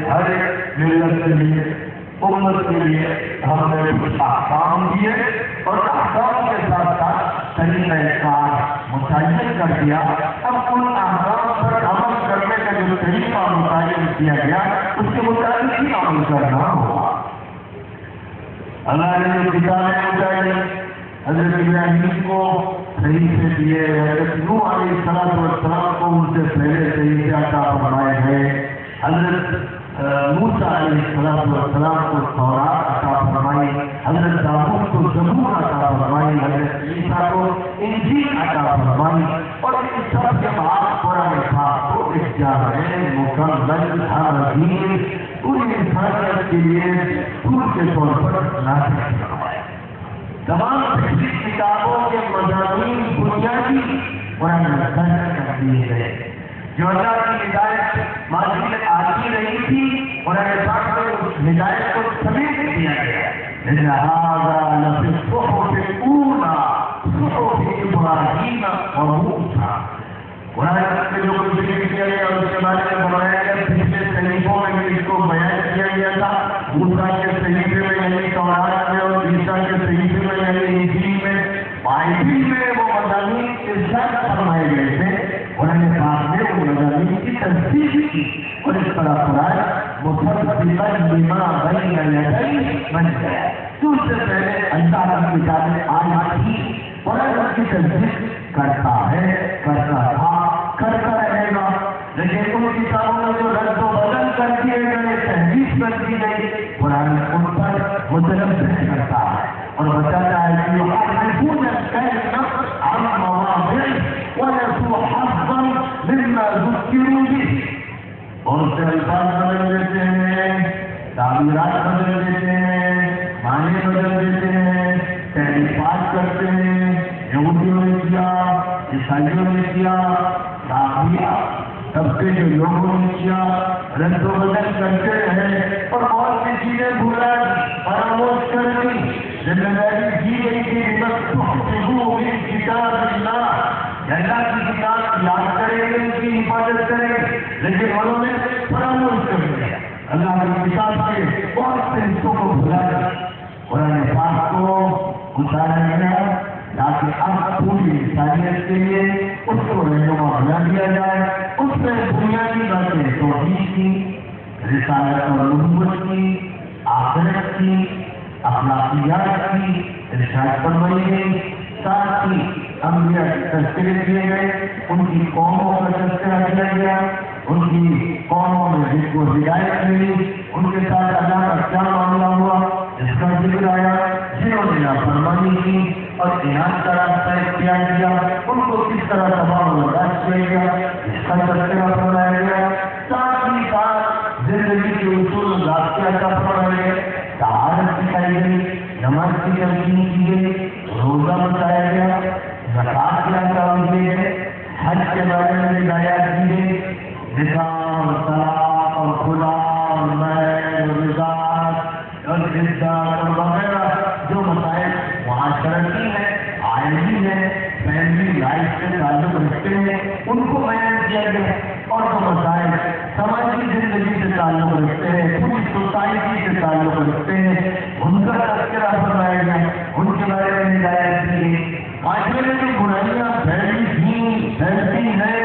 ہر ایک ملت کے لیے امت کے لیے ہم نے کچھ احکام دیے اور احکام کے ساتھ ساتھ طریقہ کار متعین کر دیا. اب ان احکام پر عمل کرنے کا جو طریقہ متعین کیا گیا اس کے مطابق ہی عمل کرنا ہوگا. اللہ نے جو کتابیں متعین حضرت ابراہیم کو صحیح سے دیے، حضرت نوح علیہ السلام کو ان سے پہلے صحیح سے عطا فرمائے گئے، حضرت موسیٰ علیہ السلام کو تورات عطا فرمائی، حضرت داؤد کو زبور عطا فرمائی، حضرت عیسیٰ کو انجیل عطا فرمائی، اور ان سب کے بعد قرآن پاک کو ایک جامع مکمل حاضر پوری انسانیت کے لیے پھول کے طور پر نازل فرمایا. تمام پچھلی کتابوں کے مضامین بنیادی قرآن میں بیان کر دیے گئے. جو اللہ کی ہدایت ماضی میں آتی رہی تھی قرآن پاک میں اس ہدایت کو سمیٹ دیا گیا. لہذا لفی الصحف الاولی صحف ابراہیم و موسیٰ، قرآن میں جو کچھ ذکر کیا گیا اس کے بارے میں بتایا گیا. پچھلے صحیفوں میں اس کو بیان کیا گیا تھا. موسیٰ کے صحیفے میں یعنی تورات میں اور عیسیٰ کے صحیفے میں یعنی انجیل میں، بائبل میں وہ مضامین ارشاد فرمائے گئے تھے. قرآن پاک نے ان مضامین کی تصدیق کی اور اس طرح قرآن مصدقا لما بین یدیہ بن گیا. تو اس سے پہلے اللہ کی کتابیں آئی تھی، قرآن کی تصدیق کرتا ہے، کرتا تھا، کرتا رہے گا. لیکن ان کتابوں میں جو رد و بدل کر دیے گئے، تحریف کر دی گئی، قرآن ان پر متنبہ کرتا ہے اور بتاتا ہے کہ یحرفون الکلم عن مواضعہ ونسوا حظا مما ذکروا به. اور سے الفاظ بدل دیتے ہیں، تعبیرات بدل دیتے ہیں، معنی بدل دیتے ہیں، تحریفات کرتے ہیں. یہودیوں نے کیا، عیسائیوں نے کیا، صحابیہ طبقے کے لوگوں نے کیا، رد و بدل کرتے رہے اور بہت سی چیزیں بھولا فراموش کر دی. ذمہ داری دی گئی تھی لتحفظوا من کتاب اللہ، اللہ کی کتاب یاد کریں گے، ان کی حفاظت کریں گے، لیکن انہوں نے فراموش کر دیا. اللہ کی کتاب کے بہت سے حصوں کو بھلا دیا. قرآن پاک کو اتارا گیا تاکہ اب پوری انسانیت کے لیے اس کو رہنما بنا دیا جائے. اس میں بنیادی باتیں توحید کی، رسالت اور نبوت کی، آخرت کی، اخلاقیات کی ارشاد فرمائی گئی. ساتھ ہی انبیاء کے تذکرے کیے گئے، ان کی قوموں کا تذکرہ کیا گیا، ان کی قوموں میں جن کو ہدایت ملی ان کے ساتھ اللہ کا کیا معاملہ ہوا اس کا ذکر آیا. جنہوں نے نافرمانی کی اور انعام کا راستہ اختیار کیا ان کو کس طرح تمام برداشت کیا گیا اس کا تذکرہ فرمایا گیا. ساتھ ہی ساتھ زندگی کے اصول ضابطے عطا فرمائے گئے، طہارت سکھائی گئی، نماز کی تلقین کی گئی، روزہ بتایا گیا، زکوٰۃ کے احکام دیے گئے، حج کے بارے میں ہدایات دی گئی، نکاح اور طلاق اور خلا اور میل اور رضاعت اور عدت اور وغیرہ جو مسائل معاشرتی ہیں، آئینی ہیں، فیملی لائف سے تعلق رکھتے ہیں ان کو بیان کیا گیا، اور جو مسائل سماجی زندگی سے تعلق رکھتے ہیں، پوری سوسائٹی سے تعلق رکھتے ہیں ان کا تذکرہ فرمایا گیا، ان کے بارے میں ہدایت دی گئی. معاشرے میں جو برائیاں پھیلتی ہیں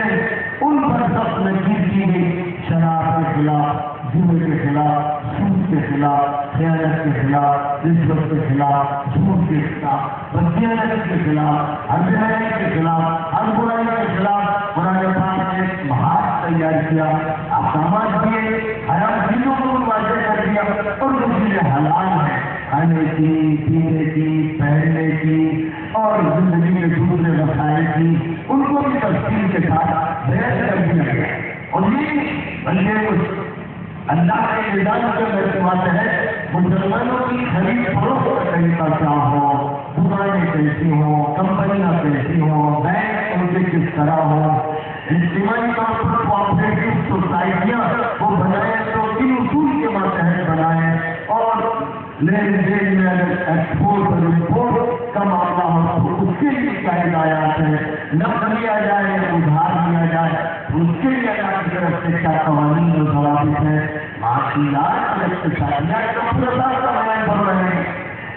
ان پر سخت نصیحت کی گئی. شراب کے خلاف، جرم کے خلاف، سود کے خلاف، خیانت کے خلاف، رشوت کے خلاف، جھوٹ کے خلاف، بددیانت کے خلاف، ہر برائی کے خلاف، ہر برائی کے خلاف قرآن پاک نے ایک محاذ تیار کیا، احکامات دیے، حرام چیزوں کو واضح کر دیا اور جو چیزیں حلال ہیں کھانے کی، پینے کی، پہننے کی اور زندگی میں دوسرے مسائل کی ان کو بھی تفصیل کے ساتھ بیان کر دیا گیا. اور یہ بلکہ اللہ کے نظام کے محکمات ہے مسلمانوں کی خرید فروخت کا طریقہ کیا ہو، دکانیں کیسی ہوں، کمپنیاں کیسی ہوں، بینک ان کے کس طرح ہوں، اجتماعی طور پر کوآپریٹو سوسائٹیاں وہ بنائیں تو ان اصول کے ماتحت بنائیں، اور لین دین میں اگر ایکسپورٹ اور امپورٹ کا معاملہ ہو تو اس کے لیے کیا ہدایات ہے. نقد لیا جائے یا ادھار لیا جائے اس کے لیے اللہ کی طرف سے کیا قوانین اور ضوابط ہیں. معاشیات اور اقتصادیات کا پورا بیان کر رہے ہیں.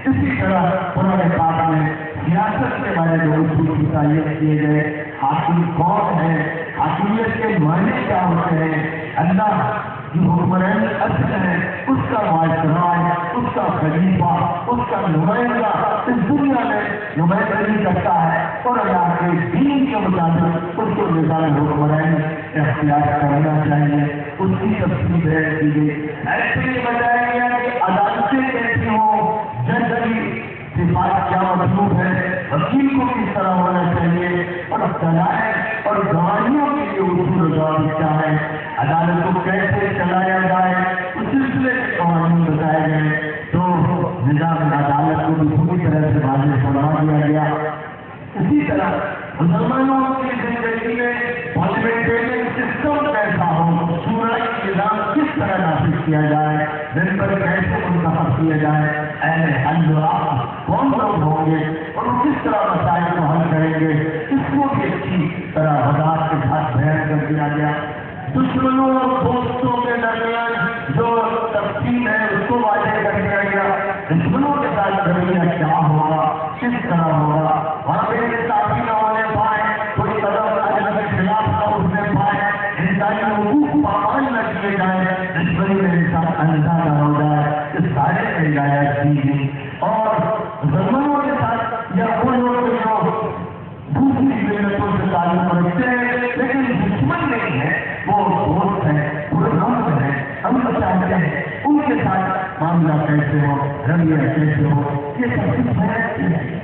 اسی طرح قرآن پاک میں سیاست کے بارے میں اصول متعین کیے گئے. حاکم کون ہے, حاکمیت کے معنی کیا ہوتے ہیں, اللہ جو حکمران اصل ہے اس کا وائسرائے, اس کا خلیفہ, اس کا نمائندہ اس دنیا میں نمائندگی کرتا ہے اور اللہ کے دین کے مطابق اس کو نظام حکمران اختیار کرنا چاہیے. اس کی تفصیل بیان کی گئی. ایسے ہی بتایا گیا کہ عدالتیں کیسی ہوں, جج کی صفات کیا مطلوب ہے, وکیل کو کس طرح ہونا چاہیے, اور دلائل اور گواہیوں کے لیے اصول و ضوابط کیا ہے, عدالت کو کیسے چلایا جائے اس سلسلے کے قوانین بتائے گئے. تو نظام عدالت کو بھی پوری طرح سے واضح فرما دیا گیا. اسی طرح مسلمانوں کی زندگی میں پارلیمنٹری سسٹم کیسا ہو, شورائی نظام کس طرح نافذ کیا جائے, ممبر کیسے منتخب کیا جائے, اہل حل و عقد کون لوگ ہوں گے اور وہ کس طرح مسائل کو حل کریں گے, اس کو بھی اچھی طرح وضاحت کے ساتھ بیان کر دیا گیا. دشمنوں اور دوستوں کے درمیان جو تقسیم ہے اس کو واضح کر دیا گیا. دشمنوں کے ساتھ رویہ کیا ہوگا, کس طرح ہوگا, وہاں پہ ساتھی نہ ہونے پائے, کوئی قدم عدل کے خلاف نہ اٹھنے پائے, انسانی حقوق پامال نہ کیے جائیں, دشمنی میں انسان اندھا نہ ہو جائے. یہ سارے ہدایات دی گئی. اور دشمنوں کے ساتھ یا وہ لوگ جو دوسری ملتوں سے تعلق رکھتے ہیں لیکن دشمن نہیں ہے, وہ دوست ہیں, پرامن ہیں, ہم تو چاہتے ہیں ان کے ساتھ معاملہ کیسے ہو, رویہ کیسے ہو, یہ سب کچھ بیان ہے.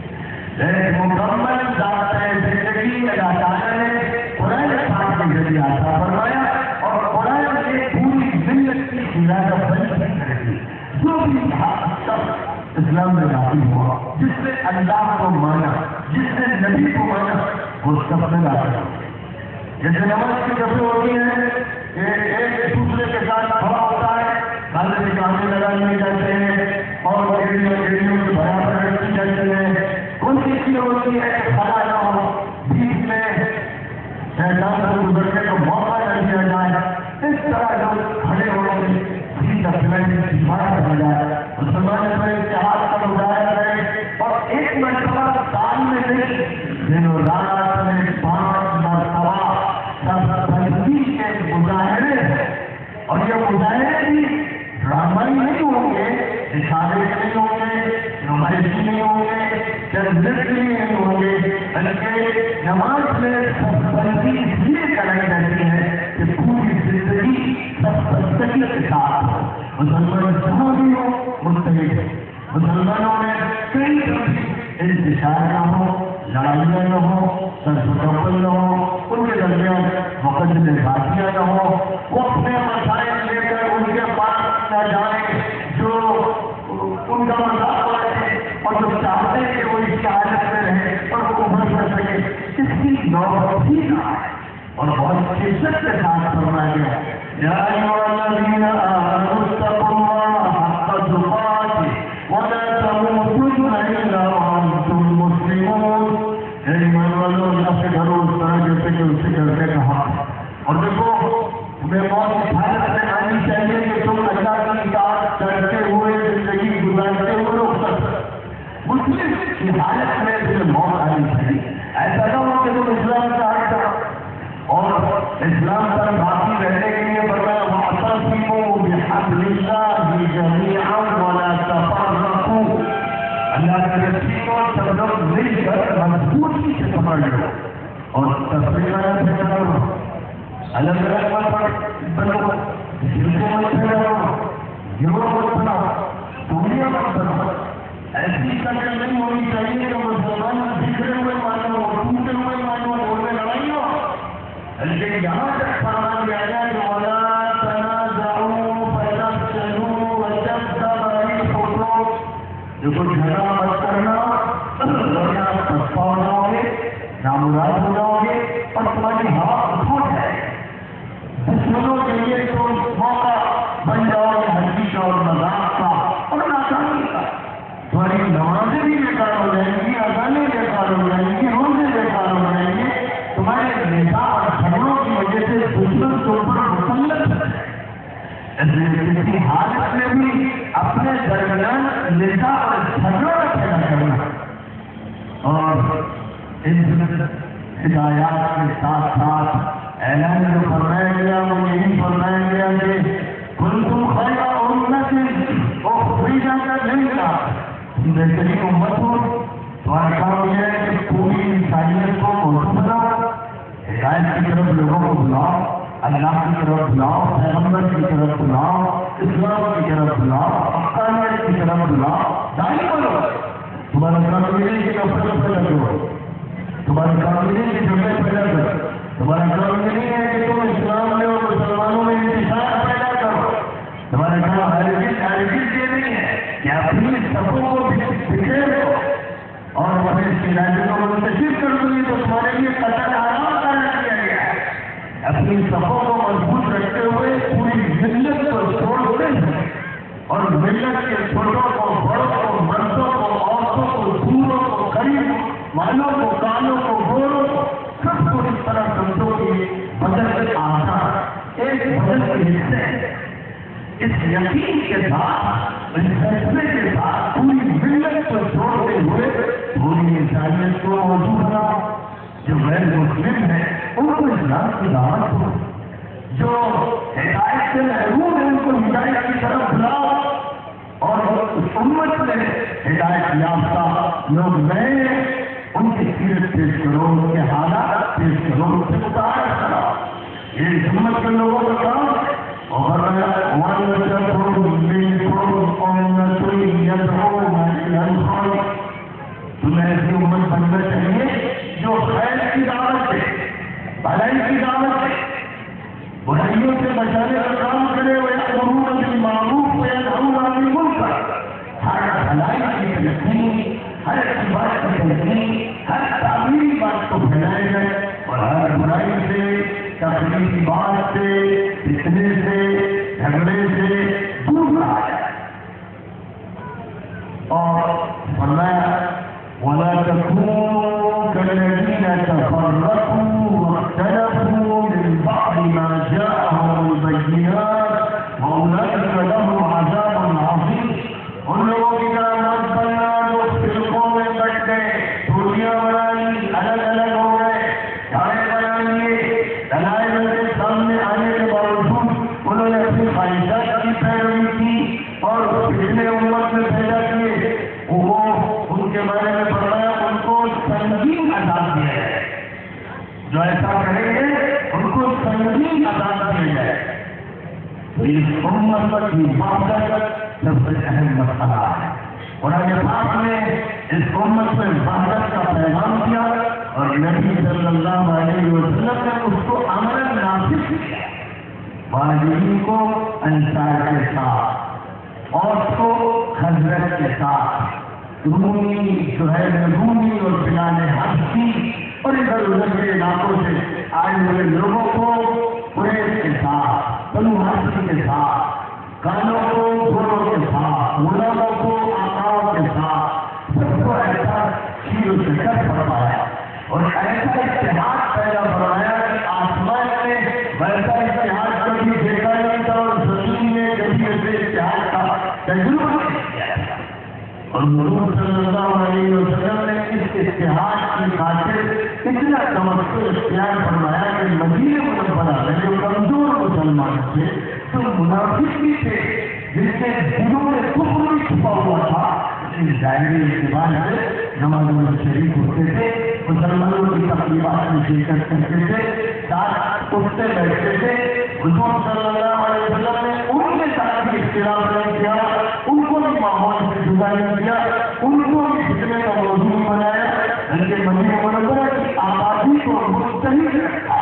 ایک مکمل ذات زندگی اللہ تعالیٰ نے قرآن پاک کے ذریعے عطا فرمایا اور قرآن سے پوری ملت کی ہدایت بنی کر دی. جو بھی سب اسلام میں داخل ہوا, جس نے اللہ کو مانا, جس نے نبی کو مانا, وہ سب میں داخل ہوا. جیسے نماز کی جب ہوتی ہے ایک دوسرے کے ساتھ کھڑا ہوتا ہے, کالے کے کامے لگا لیے جاتے ہیں اور ایڑیوں کے برابر رکھی جاتی ہے. کون سی چیز ہوتی ہے کہ کھڑا نہ ہو, بیچ میں شیطان سے گزرنے کا موقع نہ دیا جائے. اس طرح لوگ کھڑے ہو گئے مسلمان اپنے اتحاد کا مظاہرہ کرے اور ایک مرتبہ سال میں نہیں دن و رات میں 5 مرتبہ سب بندی کے مظاہرے ہیں. اور یہ مظاہرے بھی ڈرامائی نہیں ہوں گے, اشارے نہیں ہوں گے, نمائشی نہیں ہوں گے, جذبی نہیں ہوں گے, بلکہ نماز میں سب بندی اس لیے کرائی جاتی ہے کہ پوری زندگی سب بندگی کے ساتھ ہو. مسلمان جہاں بھی ہو مستحق ہے. مسلمانوں میں کئی انتشار نہ ہو, لڑائیاں نہ ہو, سرسکل نہ ہو, ان کے درمیان مقدمے باتیاں نہ ہو, وہ اپنے مسائل لے کر ان کے پاس نہ جائیں جو ان کا مذاق کرے اور جو چاہتے ہیں کہ وہ اس کی حالت میں رہے اور وہ ابھر کر سکے, اس کی نوبت بھی نہ آئے. اور بہت شدت کے ساتھ فرمایا گیا یا ایھا الذین آمنوا اتقوا اللہ حق تقاته ولا تموتن الا وانتم مسلمون. ایمان والو, اللہ سے ڈرو اس طرح جیسے کہ اس سے ڈرنے کا حق ہے. اور دیکھو تمہیں موت کی حالت میں آنی چاہیے کہ تم اللہ کی اطاعت کرتے ہوئے زندگی گزارتے ہوئے رک سکتے. مسلم کی حالت میں تمہیں موت آنی چاہیے. ایسا نہ ہو کہ تم اسلام سے ہٹ جاؤ اور اسلام پر باقی رہنے کے لیے فرمایا واعتصموا بحبل اللہ جميعا ولا تفرقوا. اللہ کے رسول کو سب لوگ مل کر مضبوطی سے پکڑ لو اور تفریح سے کرو, الگ الگ مت بنو, جن کو مت بناؤ, گروہ مت بناؤ, ٹولیاں مت بناؤ. ایسی شکل نہیں ہونی چاہیے کہ مسلمان بکھرے ہوئے مانو, ٹوٹے ہوئے مانو, ان میں لڑائی ہو. لیکن یہاں تک فرمان دیا گیا کہ وَلَا تَنَازَعُوا فَتَفْشَلُوا وَتَذْهَبَ رِيحُكُمْ. دیکھو جھگڑا مت کرنا, ورنہ پسپا ہو جاؤ گے, نامراد ہو جاؤ گے اور تمہاری ہوا کھوٹ جائے گی. دشمنوں کے لیے تو موقع بن جاؤ گے حقیقت اور مذاق کا اور ناکامی کا. تمہاری نمازیں بھی بیکار ہو جائیں گی, اذانیں بیکار ہو جائیں گی, روزے بیکار ہو جائیں گے, کسی حالت میں بھی اپنے درمیان نزاع اور جھگڑا پیدا کرنا اور ان ہدایات کے ساتھ ساتھ اعلان جو فرمایا گیا وہ یہی فرمایا گیا کہ کنتم خیر امت اخرجت للناس، بہترین امت ہو، تمہارا کام یہ ہے کہ پوری انسانیت کو موضوع بناؤ، ہدایت کی طرف لوگوں کو بلاؤ، اللہ کی طرف بلاؤ، پیغمبر کی طرف بلاؤ، اسلام کی طرف بلاؤ، حقانیت کی طرف بلاؤ، داعی بنو۔ تمہارا کام یہ ہے کہ نفرت پیدا کرو، تمہارا کام یہ ہے کہ جھگڑے پیدا کرو، تمہارا کام یہ نہیں ہے کہ تم اسلام میں اور مسلمانوں میں انتشار پیدا کرو، تمہارا کام ہرگز یہ نہیں ہے کہ اپنی صفوں کو بکھیر دو اور اپنے شہریوں کو منتشر کر دو، تو تمہارے لیے قتل حرام قرار دیا گیا ہے۔ اپنی صفوں کو مضبوط رکھتے ہوئے پوری ملت کو چھوڑتے ہیں اور ملت کے چھوٹوں کو، بڑوں کو، مردوں کو، عورتوں کو، دوروں کو، قریب والوں کو، کالوں کو، گوروں کو، سب کو اس طرح سمجھو کہ بدل کے آزاد ایک بدل کے حصے، اس یقین کے ساتھ، اس فیصلے کے ساتھ پوری ملت کو چھوڑتے ہوئے پوری انسانیت کو موضوع بنا۔ جو غیر مسلم ہیں ان کو اسلام کی دعوت دو، جو ہدایت سے محروم ہیں ان کو ہدایت کی طرف بلاؤ، اور اس امت میں ہدایت یافتہ لوگ نئے ان کی سیرت پیش کرو، ان کے حالات پیش کرو، ان سے متعارف کراؤ۔ یہ اس امت کے لوگوں کا کام ہے۔ اور تمہیں ایسی امت بننا چاہیے جو خیر کی دعوت دے، بھلائی کی دعوت دے، برائیوں سے بچانے کا کام کرے، وَيَأْمُرُونَ بِالْمَعْرُوفِ وَيَنْهَوْنَ عَنِ الْمُنكَرِ، ہر بھلائی کی تلقین، ہر اچھی بات کی تلقین، ہر تعمیری بات کو پھیلائے گئے اور ہر برائی سے، تقریبی بات سے، فتنے سے، جھگڑے سے دور رہا جائے۔ اور فرمایا وَلَا تَكُونُوا كَالَّذِينَ تَفَرَّقُوا وَاخْتَلَفُوا مِنْ بَعْدِ مَا جَاءَهُمُ الْبَيِّنَاتُ وَأُولَٰئِكَ لَهُمْ عَذَابٌ عَظِيمٌ۔ ان لوگوں کی طرح مت بننا جو فرقوں میں بٹ گئے، ٹولیاں بنائی، الگ الگ ہو گئے، دھارے بنا لیے، دلائل کے سامنے آنے کے باوجود انہوں نے اپنی خواہشات کی پیروی کی اور پچھلے امت میں پیدا کیے۔ وہ ان کے بارے میں فرمایا ان کو سنگین عذاب دیا جائے، جو ایسا کریں گے ان کو سنگین عذاب دیا جائے۔ اس امت کی وحدت سب سے اہم مسئلہ ہے۔ قرآن پاک نے اس امت میں وحدت کا پیغام دیا اور نبی صلی اللہ علیہ وسلم نے اس کو عملاً نافذ کیا۔ مہاجرین کو انصار کے ساتھ، عورت کو حضرت کے ساتھ، رومی، سہیل رومی اور بلال حبشی اور ادھر ادھر کے علاقوں سے آئے ہوئے لوگوں کو قریش کے ساتھ، بنو ہاشم کے ساتھ، کالوں کو گوروں کے ساتھ، غلاموں کو آقاؤں کے ساتھ، سب کو ایسا شیر و شکر فرمایا اور ایسا اتحاد پیدا فرمایا کہ آسمان میں ویسا اتحاد کبھی دیکھا نہیں تھا اور زمین میں کبھی ایسے اتحاد کا تجربہ نہیں کیا تھا۔ اور حضور صلی اللہ علیہ وسلم نے اس اتحاد کی خاطر اتنا توجہ اختیار فرمایا کہ مدینہ منورہ میں جو کمزور مسلمان تھے، جو منافق بھی تھے، جن کے دلوں میں کفر بھی چھپا ہوا تھا، اس ظاہری اعتبار سے نماز میں شریک ہوتے تھے، مسلمانوں کی تقریبات میں شرکت کرتے تھے، ساتھ اٹھتے بیٹھتے تھے۔ حضور صلی اللہ علیہ وسلم نے ان کے ساتھ بھی اختلاف نہیں کیا، ان کو بھی ماحول سے جدا نہیں کیا، ان کو بھی فتنے کا موضوع بنایا، بلکہ مدینہ منورہ کی آبادی کو مستحق رکھا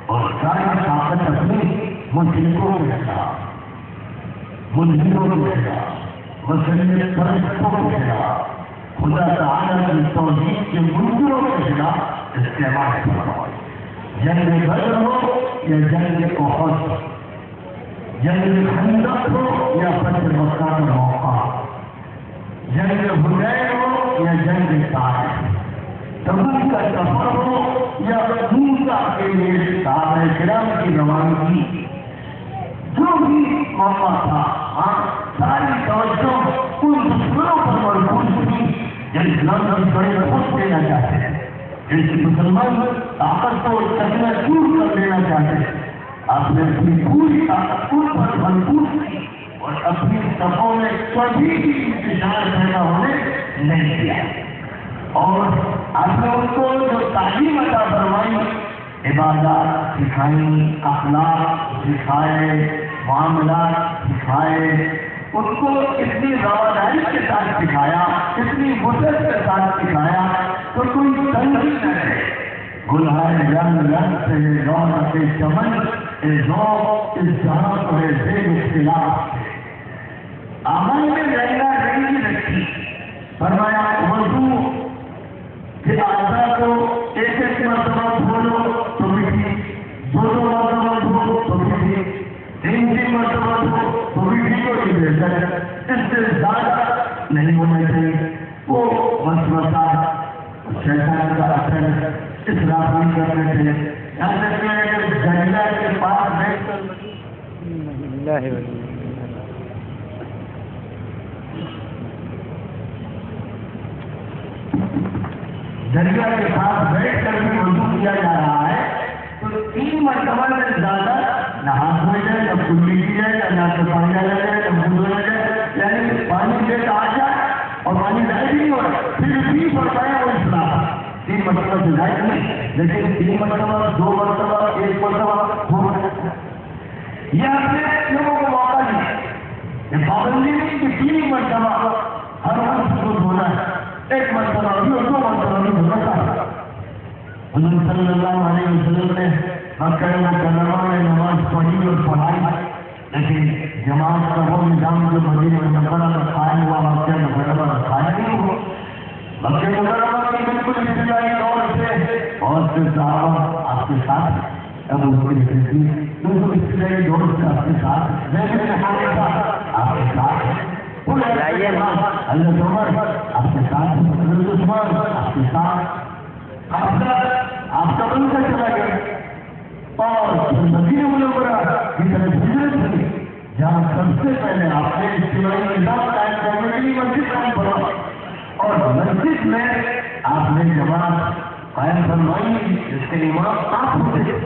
اور ساری طاقت اپنی مشرکوں کے خلاف، ملحدوں کے خلاف، مسلم پرستوں کے خلاف، خدا تعالیٰ کی توحید کے منکروں کے خلاف استعمال فرمائی۔ جنگ بدر ہو یا جنگ احد، جنگ خندق ہو یا فتح مکہ کا موقع، جنگ حنین ہو یا جنگ طائف، تبوک کا سفر ہو یا موسیٰ کے لیے صحابہ کرام کی روانگی، جو جو بھی موقع تھا ساری توجہ ان دشمنوں پر مرکوز تھی جو اسلام کی بڑے خود دینا چاہتے ہیں، جن سے مسلمان طاقت کو چکنا دور کر دینا چاہتے ہیں۔ آپ نے اپنی پوری طاقت ان پر مرکوز کی اور اپنی صفوں میں کبھی بھی انتشار پیدا ہونے نہیں دیا، اور آپ نے ان کو جو تعلیم عطا فرمائی، عبادات سکھائی، اخلاق سکھائے، معاملات سکھائے، ان کو اتنی رواداری کے ساتھ سکھایا، اتنی وسعت کے ساتھ سکھایا تو کوئی تنگی نہ رہے۔ گلہائے رنگ رنگ سے رونق چمن ذوق اس جہاں کو زیر اختلاف سے عمل میں رنگا رنگی رکھی۔ فرمایا وضو کہ اعضاء کو ایک ایک مرتبہ دھولو تو بھی ٹھیک، دو مرتبہ دھو تو بھی ٹھیک، تین مرتبہ دھو تو بھی ٹھیک، کوئی بہتر ہے، اس سے زیادہ نہیں ہونا چاہیے۔ وہ وسوسہ شیطان کا اثر اصلاح نہیں کرنا چاہیے۔ یہاں تک کہ دریا کے پاس بیٹھ کر دریا کے پاس بیٹھ کر بھی وضو کیا جا رہا ہے تو 3 مرتبہ سے زیادہ نہ ہاتھ دھوئے جائے، نہ کلی کی جائے، نہ تو پانی ڈالا جائے، نہ منہ دھویا جائے، یعنی پانی سے آ جائے اور پانی ضائع بھی نہیں ہو رہا، پھر بھی فرمایا وہ اصلاح 3 مرتبہ سے ضائع نہیں، لیکن 3 مرتبہ، 2 مرتبہ، 1 مرتبہ یہ اپنے لوگوں کو موقع دیا، یہ پابندی نہیں کہ 3 مرتبہ ہر وقت کو دھونا ہے، 1 مرتبہ بھی اور 2 مرتبہ بھی دھونا تھا۔ حضور صلی اللہ علیہ وسلم نے مکہ مکرمہ میں نماز پڑھی اور پڑھائی، لیکن جماعت کا وہ نظام جو مدینہ منورہ میں قائم ہوا مکہ مکرمہ میں قائم نہیں ہوا۔ مکہ مکرمہ کی بالکل ابتدائی دور سے بہت سے صحابہ آپ کے ساتھ، اب اس کو بالکل ابتدائی دور سے آپ کے ساتھ، میں بھی آپ کے ساتھ، حضرت عمر آپ کے ساتھ، حضرت عثمان آپ کے ساتھ، آپ کا بن کر چلا گیا، اور مدینہ منورہ کی طرف ہجرت ہوئی جہاں سب سے پہلے آپ نے اجتماعی نظام قائم کرنے کے لیے مسجد قائم کروائی، اور مسجد میں آپ نے جماعت قائم فرمائی جس کے امام آپ ہوتے،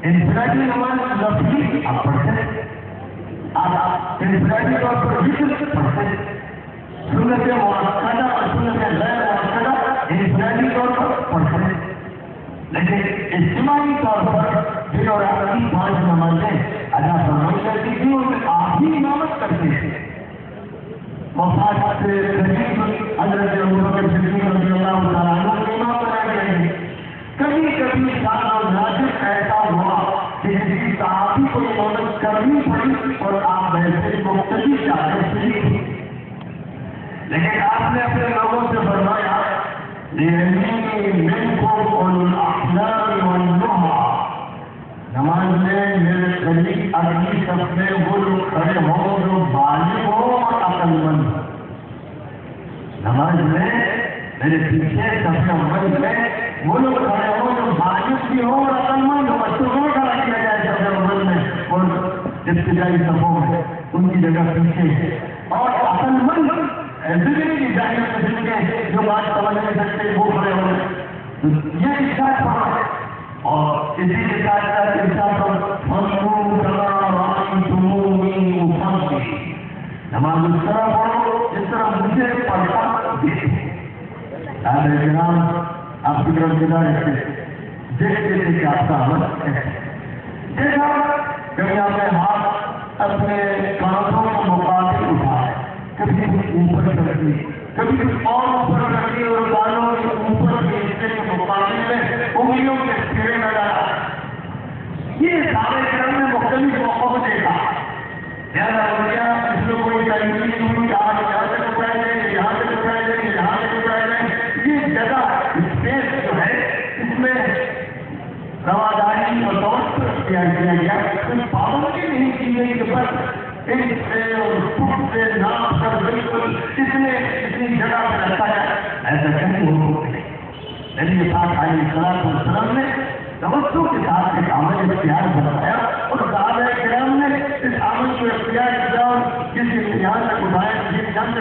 انفرادی نماز لفظی آپ پڑھتے، آپ انفرادی طور پر ذکر پڑھتے، سنت مؤکدہ اور سنت غیر مؤکدہ انفرادی طور پر پڑھتے، لیکن اجتماعی طور پر دن اور رات کی 5 نمازیں ادا فرمائی جاتی تھی اور آپ ہی امامت کرتے تھے۔ وفات سے قریب حضرت ابوبکر صدیق رضی اللہ تعالیٰ عنہ کو امام بنایا گیا۔ کبھی کبھی شان اور نازک ایسا ہوا کہ کسی صحابی کو امامت کرنی پڑی اور آپ ویسے مختلف چاہتے تھے، لیکن آپ نے اپنے لوگوں سے فرمایا نماز میں میرے قریب اگلی صف میں وہ لوگ کھڑے ہوں جو بالغ ہو اور عقل مند ہو۔ نماز میں میرے پیچھے صف اول میں وہ لوگ کھڑے ہوں جو بالغ بھی ہو اور عقل مند ہو، بچوں کو کھڑا کیا جائے صف اول میں اور ابتدائی صفوں میں ان کی جگہ پیچھے ہے، اور عقل مند ایسے بھی نہیں کہ جاہل قسم کے جو بات سمجھ نہیں سکتے وہ کھڑے ہو رہے، یہ ارشاد پڑھا ہے۔ اور اسی کے ساتھ ساتھ ارشاد نماز اس طرح پڑھو جس طرح مجھے پڑھتا دیکھو۔ کرام آپ کی طرف گزار دیکھتے تھے کہ آپ کا عمل دیکھا کبھی آپ نے ہاتھ اپنے کانٹوں کے مقابلے اٹھائے، کبھی اوپر کر دی، کبھی اور اوپر کر دی اور بالوں کے اوپر کے حصے کے مقابلے میں انگلیوں کے سرے نظر آئے۔ یہ سارے کرم نے مختلف موقعوں کو دیکھا، اس میں کوئی تنقید ہوئی، آج یہاں سے اٹھائے جائیں، یہاں سے اٹھائے جائیں، یہاں سے اٹھائے جائیں، یہ جگہ اسپیس جو ہے اس میں رواداری اور توجہ اختیار کیا گیا، کوئی پابندی نہیں کی گئی کہ بس ان سے اور خود سے نام کر بالکل اتنی جگہ پہ رکھا جائے، ایسا کہیں ہو نہیں۔ نبی پاک علیہ السلام نے توجہ کے ساتھ ایک عمل اختیار بنایا اور صحابہ کرام نے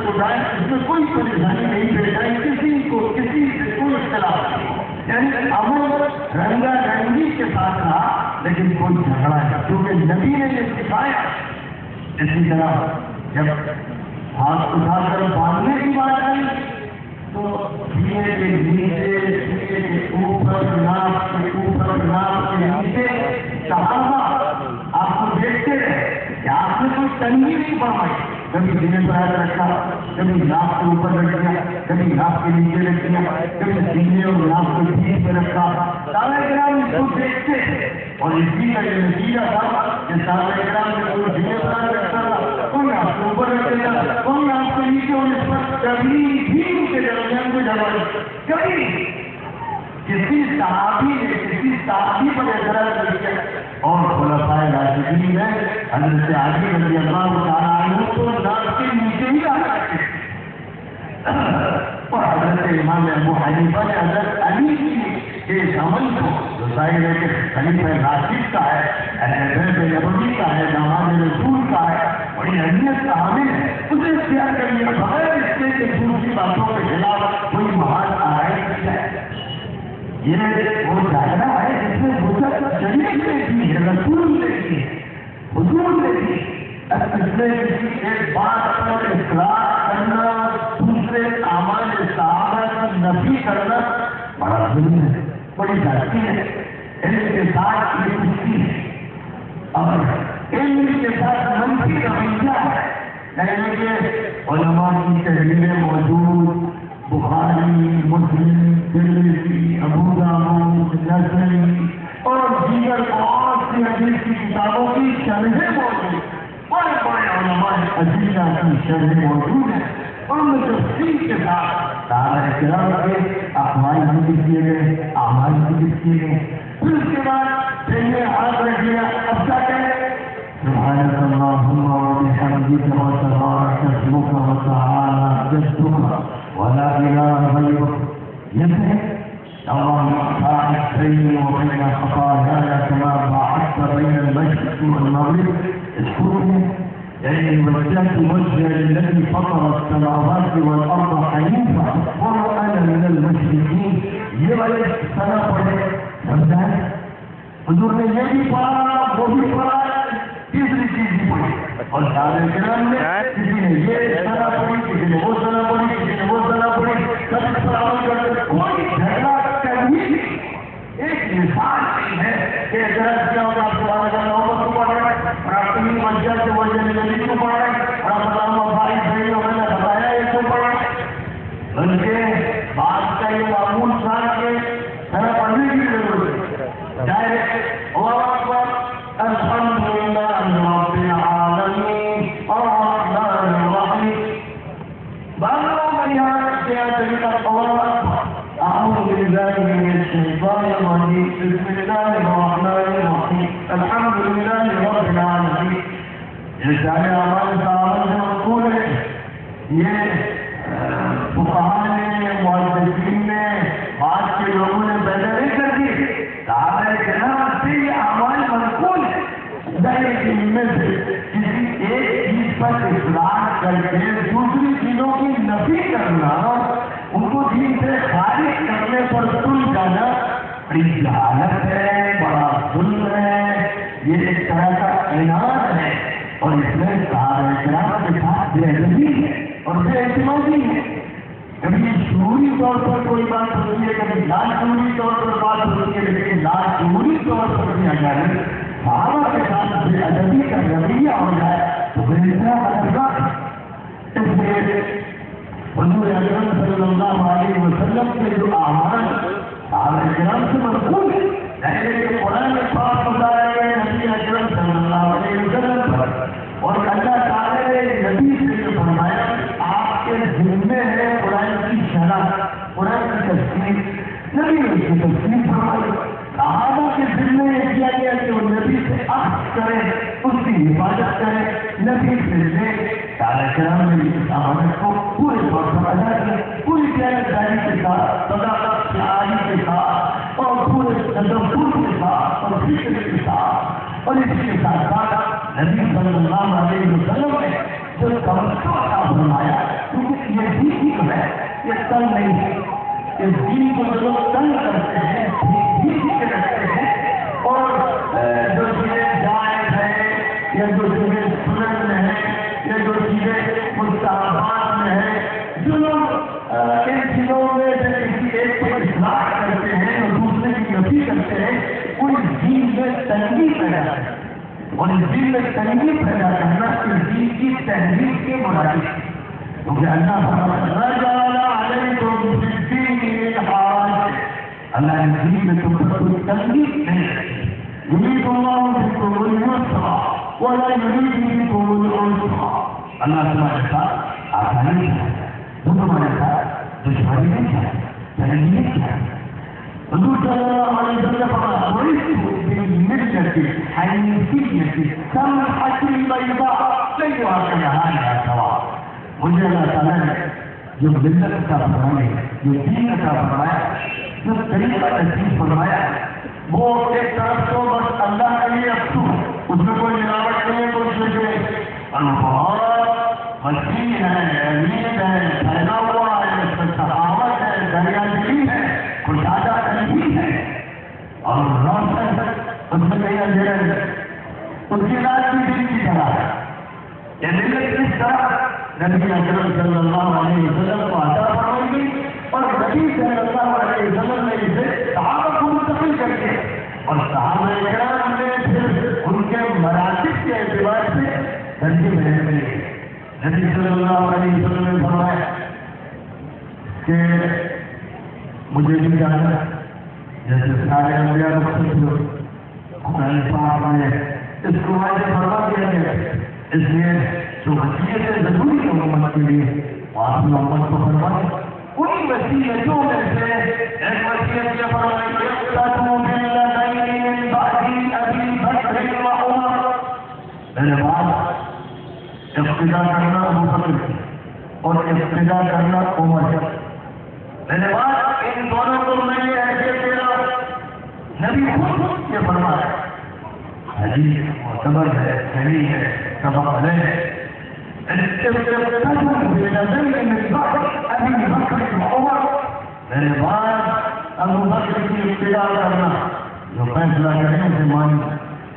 تک اٹھائیں، اس میں کوئی پریشانی نہیں پیش آئی، کسی کو کسی سے کوئی اختلاف نہیں ہو، یعنی عمل رنگا رنگی کے ساتھ رہا لیکن کوئی جھگڑا نہیں، کیونکہ نبی نے یہ سکھایا۔ اسی طرح جب ہاتھ اٹھا کر باندھنے کی بات آئی تو سینے کے نیچے، سینے کے اوپر، ناک کے اوپر، ناک کے نیچے صحابہ آپ کو دیکھتے رہے کہ آپ نے کوئی تنگی نہیں فرمائی، کبھی سینے پر ہاتھ رکھا، کبھی ناک کے اوپر رکھ دیا، کبھی ناک کے نیچے رکھ دیا، کبھی سینے اور ناک کے بیچ پہ رکھا۔ صحابہ کرام اس کو دیکھتے تھے اور اسی کا یہ نتیجہ تھا کہ صحابہ کرام نے کوئی سینے پر ہاتھ رکھتا تھا، کوئی آپ کے اوپر رکھ دیتا، کوئی آپ کے نیچے، اور اس پر کبھی بھی ان کے درمیان کوئی جھگڑا نہیں، کبھی کسی صحابی نے کسی صحابی پر اعتراض نہیں کیا۔ اور خلفائے راشدین میں حضرت علی رضی اللہ تعالیٰ عنہ تو ناک کے نیچے ہی رہا کرتے تھے، اور حضرت امام ابو حنیفہ نے حضرت علی کے اس عمل کو، جو ظاہر ہے کہ خلیفہ راشد کا ہے، حضرت نبوی کا ہے، داماد رسول کا ہے، بڑی اہمیت کا حامل ہے، اسے اختیار کر لیا بغیر اس کے کہ دوسری باتوں کے خلاف کوئی محال آرائش کی جائے۔ یہ وہ دائرہ ہے جس میں وسعت شریعت نے دی ہے، رسول نے دی ہے، حضور نے دی ہے۔ اس میں کسی ایک بات پر اصلاح کرنا، دوسرے اعمال صحابہ کی نفی کرنا بڑا ظلم ہے، بڑی غلطی ہے۔ علم کے ساتھ یہ کشتی ہے اور علم کے ساتھ منفی رویہ ہے، یعنی کہ علماء کی تحریریں موجود، بخاری، مسلم، ترمذی، ابو داؤد، نسائی اور دیگر بہت سی حدیث کی کتابوں کی شرحیں موجود، بڑے بڑے علماء ادلہ کی شرحیں موجود ہیں، ان میں تفصیل کے ساتھ صحابہ کرام کے اقوال ذکر کیے گئے، اعمال ذکر کیے گئے۔ پھر اس کے بعد پہلے ہاتھ رکھ لیا، اب کیا کہیں؟ سبحانک اللہم وبحمدک وتبارک اسمک وتعالی جدک ولا إله غيرك ينتهي اللهم باعد بيني وبين خطاياي كما باعدت بين المشرق والمغرب اذكرني إني وجهت وجهي للذي فطر السماوات والأرض حنيفا وما أنا من المشركين۔ یہ والے سنا پڑھے سمجھائیں، حضور نے یہ بھی پڑھا وہ بھی پڑھا، تیسری چیز بھی پڑھی، اور صحابہ کرام نے کسی نے یہ سنا پڑھی، کسی نے وہ سنا پڑھی، کسی نے وہ سنا پڑھی، سب اس پر عمل کرتے، کوئی جھگڑا کبھی بھی ایک مثال نہیں ہے کہ اعتراض کیا ہوگا آپ سبحان اللہ محمد کو پڑھ رہے ہیں اور آپ کی وجہ سے وجہ نبی کو پڑھ رہے ہیں اور آپ علامہ بھائی بھائی اور میں نے بتایا اس کو پڑھ رہے ہیں، بلکہ بات کا یہ معمول تھا کہ سنا پڑھنے کی ضرورت ہے، ڈائریکٹ اللہ اکبر الحمد للہ رب العالمین الرحمن الرحیم، بارہ بیان کیا طریقہ اللہ اکبر اعوذ باللہ من الشیطان الرجیم بسم اللہ الرحمن الرحیم الحمد للہ رب العالمین۔ یہ سارے اعمال صحابہ سے منقول ہے، یہ فقہاء نے، محدثین نے، آج کے لوگوں نے پیدا نہیں کر دی، صحابہ کرام سے یہ اعمال منقول ہے۔ ان میں سے کسی ایک چیز پر اصرار کر کے دوسری چیزوں کی نفی کرنا، ان کو دین سے خارج کرنے پر تل جانا بڑی جہالت ہے، بڑا ظلم ہے، یہ ایک طرح کا عناد ہے، اور اس میں صحابہ کرام کے ساتھ بے ادبی ہے اور بے اعتمادی ہے۔ کبھی شعوری طور پر کوئی بات ہوتی ہے، کبھی لاشعوری طور پر بات ہوتی ہے، لیکن لاشعوری طور پر بھی اگر صحابہ کے ساتھ بے ادبی کا رویہ ہو جائے تو بے خطرناک ہے۔ اس لیے حضور اکرم صلی اللہ علیہ وسلم کے جو اعمال صحابہ کرام سے منقول ہے، کہ قرآن پاک بتایا گیا نبی اکرم صلی اللہ علیہ وسلم پر، اور اللہ تعالیٰ نے نبی سے یہ فرمایا آپ کے ذمے ہے قرآن کی شرح، قرآن کی تفسیر، نبی نے اس کی تفسیر فرمائی۔ صحابہ کے ذمے یہ کیا گیا کہ وہ نبی سے اخذ کریں، اس کی حفاظت کریں، نبی سے لے۔ صحابہ کرام نے اس امانت کو پورے طور پر ادا کیا، پوری دیانتداری کے ساتھ، صداقت شعاری کے ساتھ، اور پورے تدبر کے ساتھ، اور فکر کے ساتھ، اور اس کے ساتھ ساتھ نبی صلی اللہ علیہ وسلم نے جو توجہ عطا فرمایا، کیونکہ یہ دین ہے، یہ تن نہیں ہے۔ اس دین کو جو لوگ تنگ کرتے ہیں، ٹھیک کے رکھتے ہیں، اور جو چیزیں جائز ہے یا جو چیزیں سنت میں ہے یا جو چیزیں مستحبات میں ہے، جو لوگ ان چیزوں میں سے کسی ایک کو اصلاح کرتے ہیں اور دوسرے کی نفی کرتے ہیں، ان دین میں تنگی پیدا کرتے ہیں، اور اس دین میں تنگی پیدا کرنا اس دین کی تحریف کے مطابق ہے، کیونکہ اللہ اللہ نے دین میں تم پر کوئی تنگی نہیں رکھی۔ یرید اللہ بکم اليسر ولا یرید بکم العسر، اللہ تمہارے ساتھ آسانی چاہتا ہے، وہ تمہارے ساتھ دشواری نہیں چاہتا، تنگی نہیں چاہتا۔ حضور صلی اللہ علیہ وسلم فرمایا بالملة الحنیفیة سمحة بيضاء لیلها كنهارها سواء۔ مجھے اللہ تعالیٰ نے جو ملت کا فرمایا، جو دین کا فرمایا، جو طریقہ نصیب فرمایا، وہ ایک طرف تو بس اللہ کے لیے افسو، اس میں کوئی ملاوٹ نہیں ہے، کوئی شرک الفاظ مسیح ہے، امید ہے، پھیلا ہوا ہے، اس میں سخاوت ہے، دریا دلی ہے، کشادہ قلبی ہے، اور روشن ہے، اس میں کہیں اندھیرا ہے، اس کی رات بھی دن کی طرح ہے۔ یہ ملت کس طرح نبی اکرم صلی اللہ علیہ وسلم کو عطا فرمائی گئی، اور نبی صلی اللہ علیہ وسلم نے اسے صحابہ کو منتقل کر کے، اور صحابہ کرام نے پھر ان کے مراتب کے اعتبار سے درجے میں ملے۔ نبی صلی اللہ علیہ وسلم نے فرمایا کہ مجھے بھی جانا جیسے سارے انبیاء رخصت ہوئے، قرآن پاک میں اس کو واضح فرما دیا گیا، اس لیے جو وصیتیں ضروری ہے امت کے لیے آپ نے امت کو فرمائی، انہی وصیتوں میں سے ایک وصیت یہ فرمائی اقتدوا بالذین من بعدی ابی بکر وعمر، میرے بعد اقتدا کرنا ابو بکر کی اور اقتدا کرنا عمر کی، میرے بعد ان دونوں کو میں یہ حیثیت دے رہا ہوں۔ نبی خود یہ فرمایا، حدیث معتبر ہے، صحیح ہے، سبق ہے، میرے بعد ابو بکر کی ابتدا کرنا، جو فیصلہ کرے اسے مانی،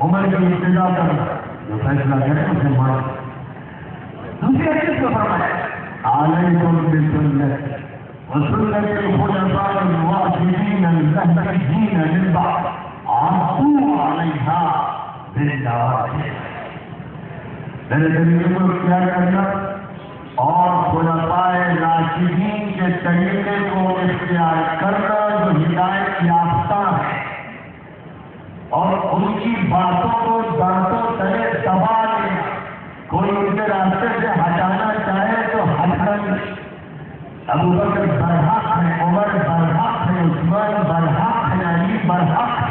عمر کی ابتدا کرنا، جو فیصلہ کرے اسے مانی۔ دوسری حدیث میں فرمایا علیکم بسنتی وسنت الخلفاء الراشدین المہدیین من بعد عضوا علیہا بالنواجذ، میرے طریقے کو اختیار کرنا اور خلفائے راشدین کے طریقے کو اختیار کرنا جو ہدایت یافتہ ہے، اور ان کی باتوں کو دانتوں تلے دبا لینا، کوئی ان کے راستے سے ہٹانا چاہے تو ہٹنا۔ ابو بکر برحق ہے، عمر برحق ہے، عثمان برحق ہے، علی برحق ہے،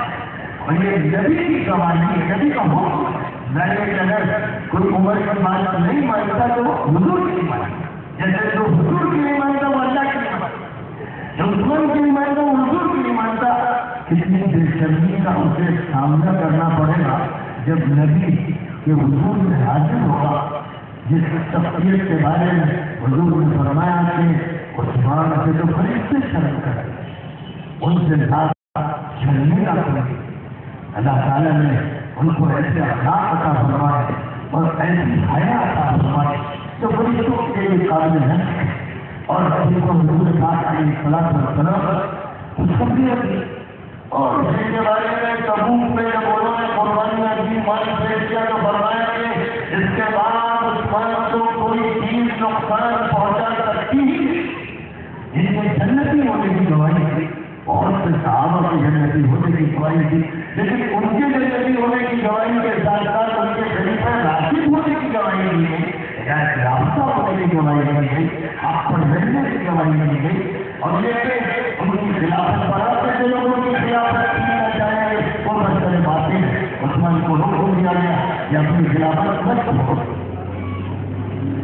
اور یہ نبی کی گواہی ہے، نبی کا حکم ہے۔ لیکن اگر کوئی عمر کی بات نہیں مانتا تو حضور کی نہیں مانتا، جیسے جو حضور کی نہیں مانتا وہ اللہ کی نہیں مانتا، جو عثمان کی نہیں مانتا وہ حضور کی نہیں مانتا۔ کتنی بے شرمی کا اسے سامنا کرنا پڑے گا جب نبی کے حضور میں حاضر ہوگا، جس شخصیت کے بارے میں حضور نے فرمایا کہ عثمان سے تو فرشتے شرم کریں، ان سے زیادہ شرمندہ کریں۔ اللہ تعالیٰ نے ان کو ایسے اخلاق عطا فرمائے اور ایسی حیا عطا فرمائے تو فرشتوں کے لیے قابل ہے، اور جن کو حضور پاک علیہ الصلوۃ والسلام خوشخبری دی، اور جن کے بارے میں تبوک میں جب انہوں نے قربانیاں دی، مال پیش کیا تو فرمایا کہ اس کے بعد عثمان کو کوئی چیز نقصان پہنچا سکتی ہی، جن میں جنتی ہونے کی گواہی دی، بہت سے صحابہ کی جنتی ہونے کی گواہی دی، لیکن ان کے جنتی ہونے کی گواہی کے ساتھ ساتھ ان کے خلیفہ راشد ہونے کی گواہی دی گئی، ہدایت یافتہ ہونے کی گواہی دی گئی، حق پر رہنے کی گواہی دی گئی، اور یہ کہ ان کی خلافت برابر سے لوگوں کی خلافت کی نہ جائے وہ مسئلے باتیں ہیں۔ عثمان کو حکم دیا گیا کہ اپنی خلافت مت چھوڑو،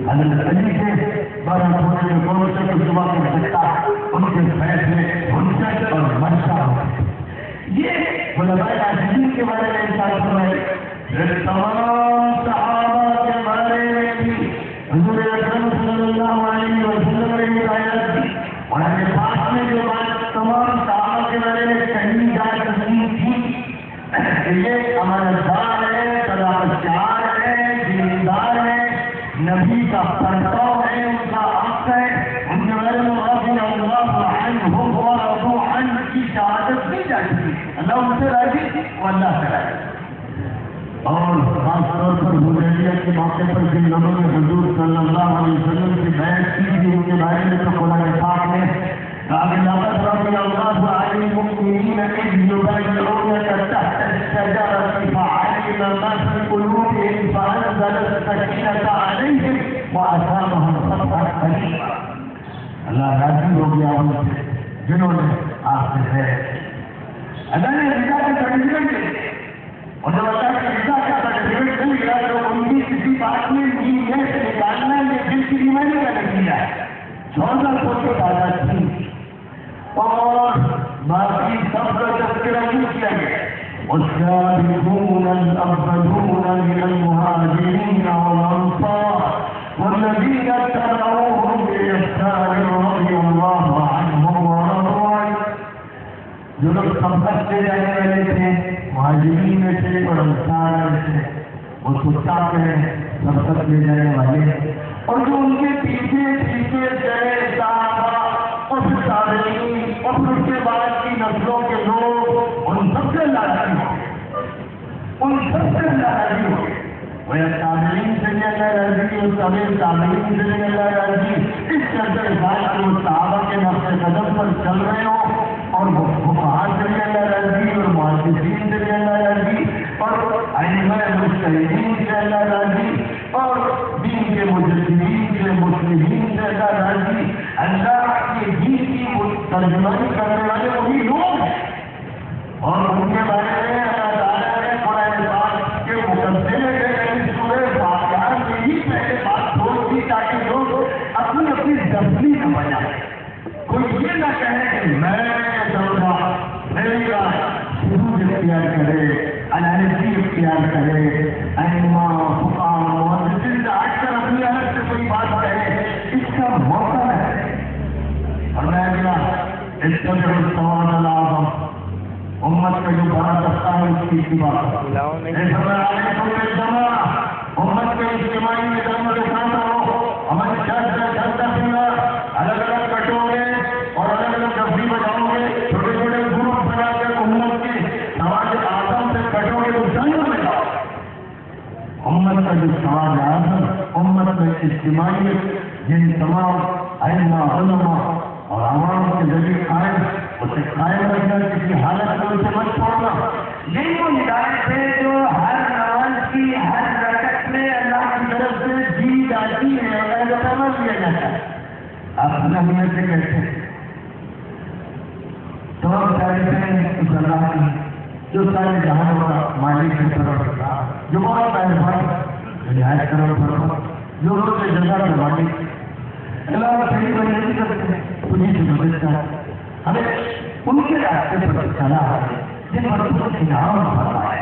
حضرت علی سے بڑا ہونے میں کون سے کچھ دعا کر سکتا، ان کے فیصلے حجت اور منشا ہوتے۔ یہ خلفائے راشدین کے بارے میں ارشاد فرمائے، تمام صحابہ کے بارے میں بھی اللہ کرائے. اور خاص طور پر حدیبیہ کے موقع پر جن لوگوں نے حضور صلی اللہ علیہ وسلم کی بیعت کی تھی ان کے بارے میں تو قرآن پاک میں لقد رضي الله عن المؤمنين إذ يبايعونك تحت الشجرة فعلم ما في قلوبهم فأنزل السكينة عليهم وأثابهم فتحا قريبا. اللہ راضی ہو گیا ان سے جنہوں نے آپ سے ہے. اللہ نے رضا کا سرٹیفکیٹ دے اور جب اللہ کے رضا کا سرٹیفکیٹ مل گیا تو ان کی کسی بات میں نیت سے نکالنا یہ دل کی بیماری کا نتیجہ ہے. 14 سو تعداد تھی اور باقی سب کا تذکرہ نہیں کیا گیا. والسابقون الأولون من المهاجرين والأنصار والذين اتبعوهم بإحسان رضي الله عنهم ورضوا عنه. جو لوگ سبقت سے جانے والے تھے مہاجرین میں سے اور انصار میں سے وہ سب ہیں سبقت لے جانے والے اور جو ان کے پیچھے پیچھے چلے صحابہ اور پھر تابعین اور پھر اس کے بعد کی نسلوں کے لوگ ان سب سے راضی ہو گئے. ان سب سے راضی ہو گئے. وہ تابعین سے بھی اللہ راضی اور تابعین سے بھی اللہ راضی. اس چلتے بات کہ وہ صحابہ کے نقش قدم پر چل رہے ہوں اور وہ فقہاء سے بھی اللہ راضی اور محدثین سے بھی اللہ راضی اور ائمہ مجتہدین سے اللہ راضی اور دین کے مجددین سے مسلمین سے اللہ راضی. اللہ کے دین کی ترجمانی کرنے والے وہی لوگ ہیں اور ان کے بارے میں اللہ تعالیٰ نے قرآن پاک کے مقدمے کے سورہ واقعات میں ہی پہلے بات چھوڑ دی تاکہ لوگ اپنی اپنی دفنی نہ بنائیں. کوئی یہ نہ کہے کہ میں سمجھا میری بات حدود اختیار کرے انالوجی اختیار کرے ائمہ فقہاء محدثین آج کل اپنی الگ سے کوئی بات کہے. اس کا موقع ہے اور میں کیا اس کا جو سوال اعظم امت کا جو بڑا دستہ ہے اس کی اتباع امت کے اجتماعی نظام کے ساتھ رہو. ہمیں چلتا پھرنا الگ الگ کٹو گے اور الگ الگ ڈبی بجاؤ گے چھوٹے چھوٹے گروپ بنا کے امت کی سماج اعظم سے کٹو گے تو جنگ میں جاؤ. امت کا جو سماج اعظم امت میں اجتماعیت جن تمام ائمہ علماء اور عوام کے ذریعے قائم اسے قائم رکھنا کسی حالت میں اسے مت چھوڑنا. یہی وہ ہدایت ہے جو ہر نماز کی ہر رکعت میں اللہ کی طرف سے دی جاتی ہے اور سمجھ لیا جاتا ہے. آپ اہمیت سے کہتے ہیں تو تعریفیں اس اللہ کی جو سارے جہانوں کا مالک کی طرف رکھا جو بہت مہربان رعایت کرو فرما جو روز جگہ کے مالک اللہ صحیح بنے نہیں کرتے ہیں انہیں سے مدد کرا. ہمیں ان کے راستے پر چلا ہے جن پر خود انعام فرمایا ہے.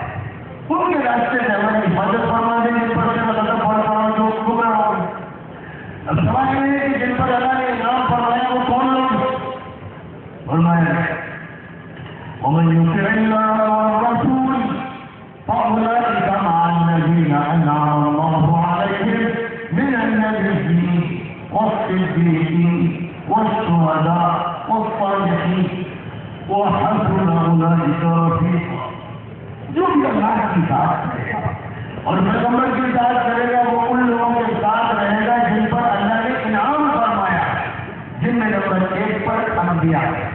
ان کے راستے سے ہمیں حفاظت فرما دے جن پر سے مدد فرما جو گمراہ ہو. اب سوال یہ ہے کہ جن پر اللہ نے انعام فرمایا وہ کون لوگ فرمایا ومن يطع الله والرسول فأولئك مع الذين أنعم الله عليهم من النبيين والصديقين والشهداء والصالحين وحسن أولئك رفيقا. جو بھی اللہ کی اطاعت کرے گا اور پیغمبر کی اطاعت کرے گا وہ ان لوگوں کے ساتھ رہے گا جن پر اللہ نے انعام فرمایا ہے. جن میں نمبر 1 پر انبیاء ہے,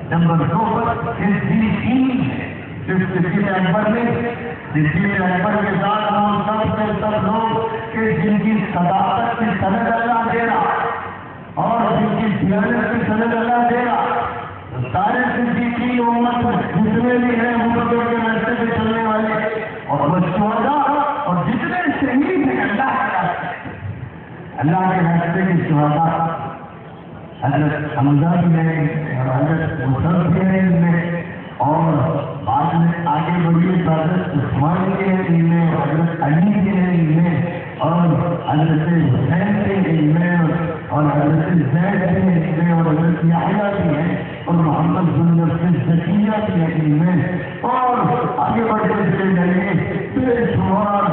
نمبر 2 پر صدیقین ہے. صدیق اکبر میں صدیق اکبر کے ساتھ وہ سب سے سب لوگ کہ جن کی صداقت کی سند اللہ دے رہا اور جن کی دیانت کی سند اللہ دے رہا. سارے صدیقین امت جتنے بھی ہیں امتوں کے راستے پہ چلنے والے اور وہ شہداء اور جتنے شہید ہیں اللہ کے راستے کے شہداء حضرت حمزہ بھی ہیں اور حضرت مصعب بھی ہیں ان میں اور بعد میں آگے بڑھیے حضرت عثمان کے ہیں ان میں حضرت علی کے ہیں ان میں اور حضرت حسین کے ان میں اور حضرت زید کے ان میں اور حضرت یحییٰ بھی ہیں اور محمد بن نصر زکیہ بھی ہیں ان میں اور آگے بڑھتے چلے جائیے بے شمار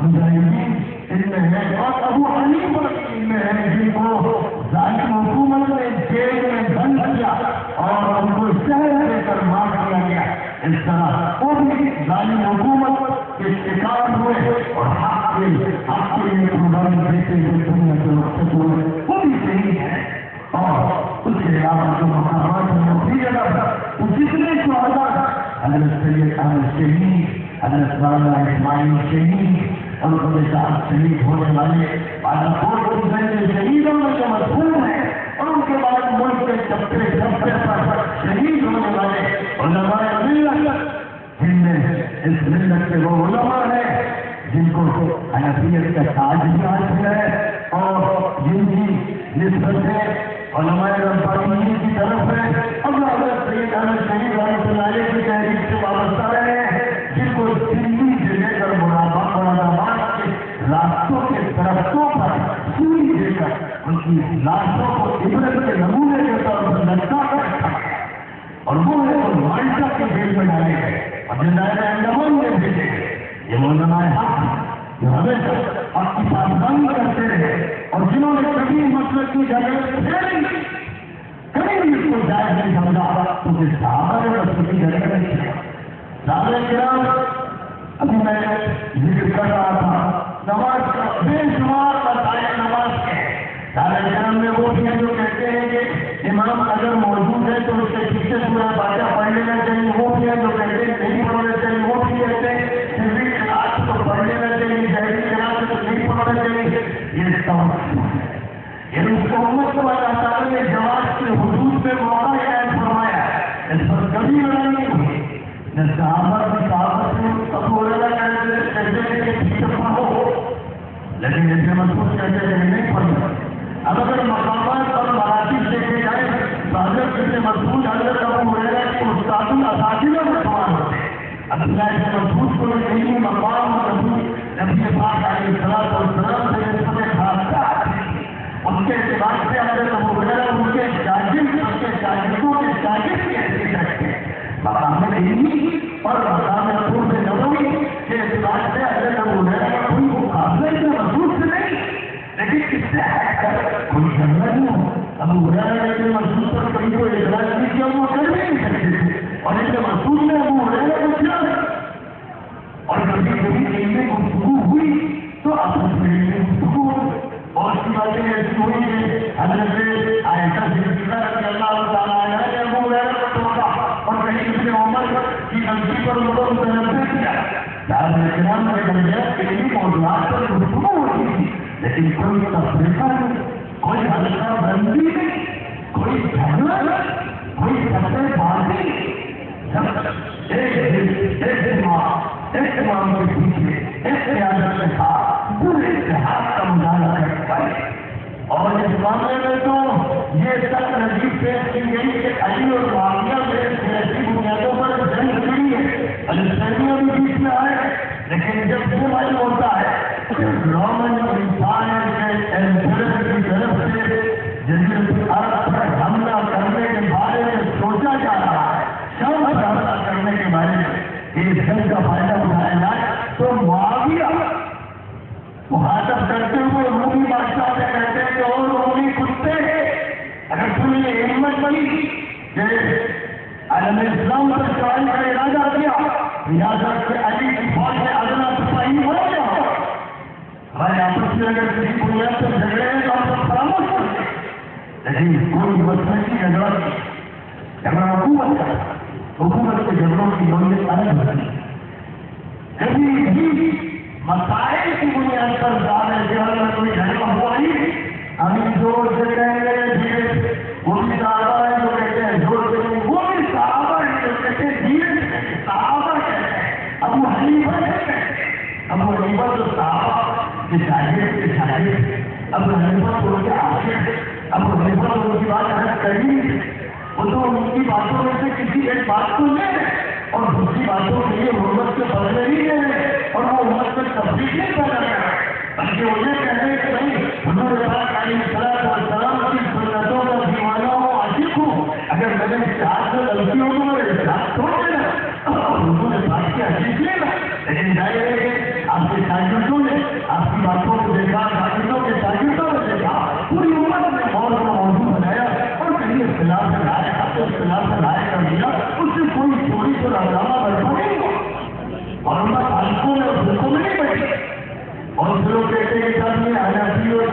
مجاہدین ان میں ہیں اور ابو حنیفہ ان میں ہیں جن کو ظالم حکومت نے جیل میں بند کیا اور ان کو شہر دے کر مار دیا گیا. اس طرح وہ بھی دیکھتے ہوئے دنیا کے مقصد ہوئے وہ بھی صحیح ہے، اور اس کے علاوہ جو مقامات ہیں اسی جگہ پر وہ جتنے شہداء حضرت سید احمد شہید، حضرت مولانا اسماعیل شہید اور ان کے ساتھ شہید ہونے والے بالاکوٹ کے شہیدوں میں جو مشہور ہیں، اور ان کے بعد ملک کے چپے چپے پر شہید ہونے والے علماء ملت، جن میں اس ملت کے وہ علماء ہیں جن کو حنفیت کا تاج بھی حاصل ہے اور جن کی نسبتیں علماء ربانیین کی طرف ہے، اور حضرت سید احمد شہید رحمۃ اللہ علیہ کی تحریک سے وابستہ رہے ہیں، جن کو دلی سے لے کر مراد آباد کے راستوں کے درختوں پر سوئی دے کر ان کی لاشوں کو عبرت کے نمونے کے طور پر لٹکا کر رکھا گیا، اور وہ مالٹا کے جیل میں ڈالے گئے اور جزائر انڈمان میں بھیجے گئے۔ یہ علماء حق جو ہمیشہ حق کی پاسبانی کرتے رہے اور جنہوں نے کبھی مسلک کی جگہ کبھی بھی اس کو جائز نہیں سمجھا، تو پھر صحابہ نے مسلک کی جگہ نہیں کیا۔ صحابہ کرام، ابھی میں ذکر کر رہا تھا نماز کا بے شمار مسائل نماز کے، صحابہ کرام میں وہ بھی ہیں جو کہتے ہیں کہ امام اگر موجود ہے تو اس کے پیچھے سورہ فاتحہ پڑھ لینا چاہیے، وہ بھی ہیں جو کہتے ہیں نہیں پڑھنا چاہیے، وہ بھی کہتے ہیں سری کلاس تو پڑھ لینا چاہیے، ظاہری کلاس تو نہیں پڑھنا چاہیے۔ یہ توقع ہے، یہ اس کو امت کو اللہ تعالیٰ نے جواز کے حدود میں موقع قائم فرمایا ہے، اس پر کبھی لڑائی نہیں ہوئی۔ نہ صحابہ کی صحابت میں ابو ہریرہ کہتے ہیں کہ پیچھے پڑھو، لیکن ابن مسعود کہتے ہیں کہ نہیں پڑھنا۔ اب اگر مقامات اور مراکز دیکھے جائیں تو حضرت ابن مسعود حضرت ابو ہریرہ کے استاد الاساتذہ میں شمار ہوتے ہیں۔ عبداللہ ابن مسعود کو علمی مقام اور نبی پاک علیہ السلام سے نسبت خاصہ آتی تھی، ان کے اعتبار سے حضرت ابو ہریرہ ان کے شاگرد، ان کے شاگردوں کے شاگرد کی حیثیت رکھتے ہیں۔ مقام علمی اور مقام قرب نبوی کے اعتبار سے حضرت ابو ہریرہ کا کوئی مقابلہ ابن مسعود سے نہیں، لیکن کس سے ہٹ کر کوئی جھگڑا نہیں ہو۔ ابو ہریرہ نے ابن مسعود پر کبھی کوئی اعتراض نہیں کیا، وہ کر بھی نہیں سکتے تھے، اور ابن مسعود نے ابو ہریرہ کو کیا، اور کبھی کبھی علمی گفتگو ہوئی تو آپس میں علمی گفتگو ہوئی، اور اس کی باتیں ایسی ہوئی کہ حضرت عائشہ صدیقہ رضی اللہ تعالیٰ عنہ نے ابو ہریرہ کو ٹوکا اور کہیں ابن عمر کی غلطی پر ان کو متنبہ کیا۔ صحابہ کرام کے درمیان علمی موضوعات پر گفتگو ہوتی تھی، لیکن کوئی تفریقہ نہیں، کوئی حلقہ بندی نہیں، کوئی جھگڑا نہیں، کوئی سطح بازی نہیں۔ ایک امام کے پیچھے ایک قیادت کے ساتھ پورے اتحاد کا مظاہرہ کر پائے، اور اس معاملے میں تو یہ تک نظیر پیش کی گئی کہ علی اور معاویہ میں سیاسی بنیادوں پر جنگ ہوئی ہے، فلسطینیوں بھی بیچ میں آئے، لیکن جب یہ معلوم ہوتا ہے کہ رومن انسان کی طرف سے جزیرۃ العرب پر حملہ کرنے کے بارے میں سوچا جا رہا ہے، شام پر حملہ کرنے کے بارے میں اس جنگ کا فائدہ اٹھایا جائے، تو معاویہ مخاطب کرتے ہوئے رومی بادشاہ سے کہتے ہیں کہ اور رومی کتے، اگر تم نے ہمت بنی کہ عالم اسلام پر چڑھائی کا ارادہ کیا، ریاست سے علی کی فوج میں ادنا سپاہی ہو گیا، ہمارے آپس میں اگر کسی بنیاد پر جھگڑے ہیں تو آپ سب فراموش کرتے ہیں، لیکن کوئی مسلکی جھگڑا حکومت کا، حکومت کے جھگڑوں کی نوعیت الگ ہوتی ہے، کبھی بھی مسائل کی بنیاد پر زیادہ جہاں میں کوئی جھگڑا ہوا نہیں، ہمیں زور سے کہیں گے دھیرے، وہ بھی صحابہ ہے جو کہتے ہیں زور سے، وہ بھی صحابہ ہے جو کہتے ہیں دھیرے، صحابہ کہتے ہیں، ابو حنیفہ کہتے ہیں، ابو حنیفہ تو صحابہ کے شاگرد، ابو حنیفہ تو ان کے عاشق، ابو حنیفہ تو ان کی بات رد کرنی ہے، وہ تو ان کی باتوں میں سے کسی ایک بات کو لے رہے اور دوسری باتوں کے لیے حرمت کے بدلے ہی لے رہے، اور وہ امت میں تفریق نہیں پیدا کر رہے، بلکہ انہیں کہتے ہیں کہ نہیں حضور پاک علیہ السلام کی سنتوں کا دیوانہ ہوں، عاشق ہوں، اگر میں نے اتحاد میں غلطی ہو تو میں اتحاد چھوڑ دینا، حضور پاک کی عزیز لینا، لیکن ظاہر ہے کہ آپ کے شاگردوں نے آپ کی باتوں کو دیکھا، شاگردوں کے شاگردوں نے دیکھا، پوری امت نے موضوع کا موضوع بنایا اور کہیں اختلاف سے رائے کر دیا، اس سے کوئی چوری کو ہنگامہ برپا نہیں ہوا، اور امت حلقوں میں اور حلقوں میں نہیں بچی، اور پھر وہ کہتے ہیں کہ سب یہ حنفی اور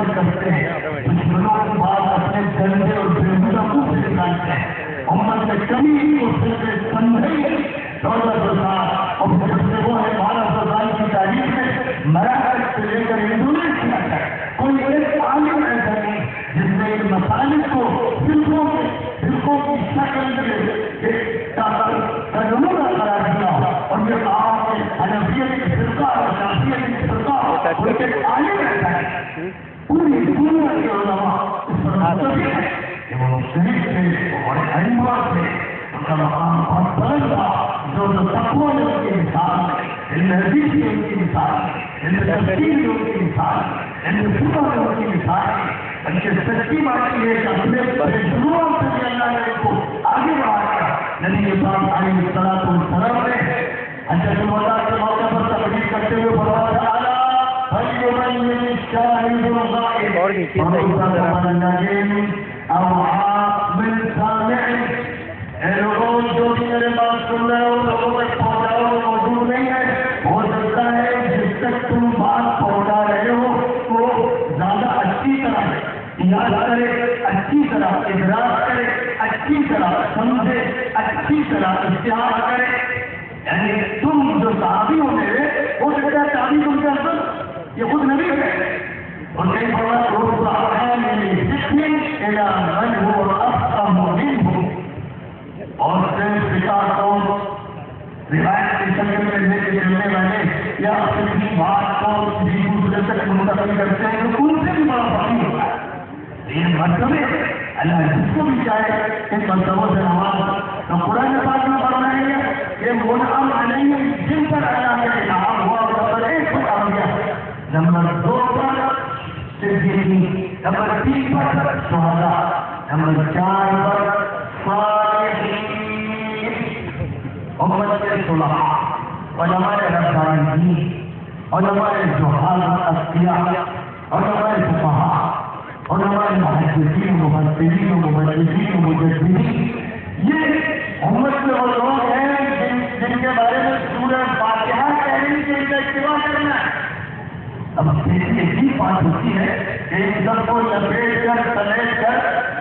حفاظت کرتے ہیں، دشمنوں کی بات اپنے گندے اور بےہودہ منہ سے نکالتے ہیں. امت میں کمی ہی کو صرف سمجھے 1400 اور جب سے وہ ہے 1200 کی تاریخ میں مراکش سے لے کر انڈونیشیا تک کوئی ایک عالم ایسا نہیں جس نے ان مسائل کو فرقوں کی شکل میں کا نمونہ قرار دیا اور یہ آپ حنفیت کی فرقہ اور شافعیت کی فرقہ کوئی ایک عالم ایسا ہے. پوری دنیا کے علماء اس پر متفق ہے کہ وہ شریف تھے اور ائمہ تھے، ان کا مقام بہت بلند تھا. جو تقوی نے ان کی مثال ہے، علم حدیث کی ان کی مثال ہے، علم تفسیر کی ان کی مثال ہے، علم فقہ کی ان کی مثال ہے. بلکہ سچی بات یہ ہے کہ اپنے شروع سے بھی اللہ نے ان کو آگے بڑھایا. نبی پاک علیہ الصلوۃ والسلام نے حجۃ الوداع کے موقع پر تقریر کرتے ہوئے فرمایا تعالیٰ فَلْيُبَيِّنِ الشَّاهِدُ الْغَائِبَ أَوْ عَاقِبٌ سَامِعٌ. اے لوگوں جو بھی میرے بات سن رہے ہو لوگوں تک پہنچاؤ، موجود نہیں ہے. ہو سکتا ہے جس تک تم بات پہنچا رہے ہو وہ زیادہ اچھی طرح یاد کرے، اچھی طرح ادراک کرے، اچھی طرح سمجھے، اچھی طرح اشتہار کرے. یعنی تم جو صحابی ہو میرے ہو سکتا ہے صحابی تم کے اندر یہ خود نبی ہے. اور کئی بڑا روز اور صرف کو روایت کی شکل میں لے کے چلنے والے یا اپنی بات کو کسی دوسرے تک منتقل کرتے ہیں تو ان سے بھی بڑا فخر ہوتا ہے. یہ مرتبے اللہ جس کو بھی چاہے ان مرتبوں سے نواز تو قرآن پاک میں فرمائیں گے یہ منعم علیہم جن پر اللہ کا انعام ہوا نمبر 1 پر آ گیا، نمبر 2 پر صدیقین، نمبر 3 پر شہداء، نمبر 4 پر صالحین، امت کے صلحاء، علماء ربانیین، علماء جہال اصفیاء، علماء فقہاء، علماء محدثین، مفسرین، مبلغین، مجددین. یہ امت کے وہ لوگ ہیں جن کے بارے میں سورہ فاتحہ کہہ رہی کہ ان کا اتباع کرنا ہے. اب دیکھیے یہ بات ہوتی ہے کہ ان سب کو لپیٹ کر سمیٹ کر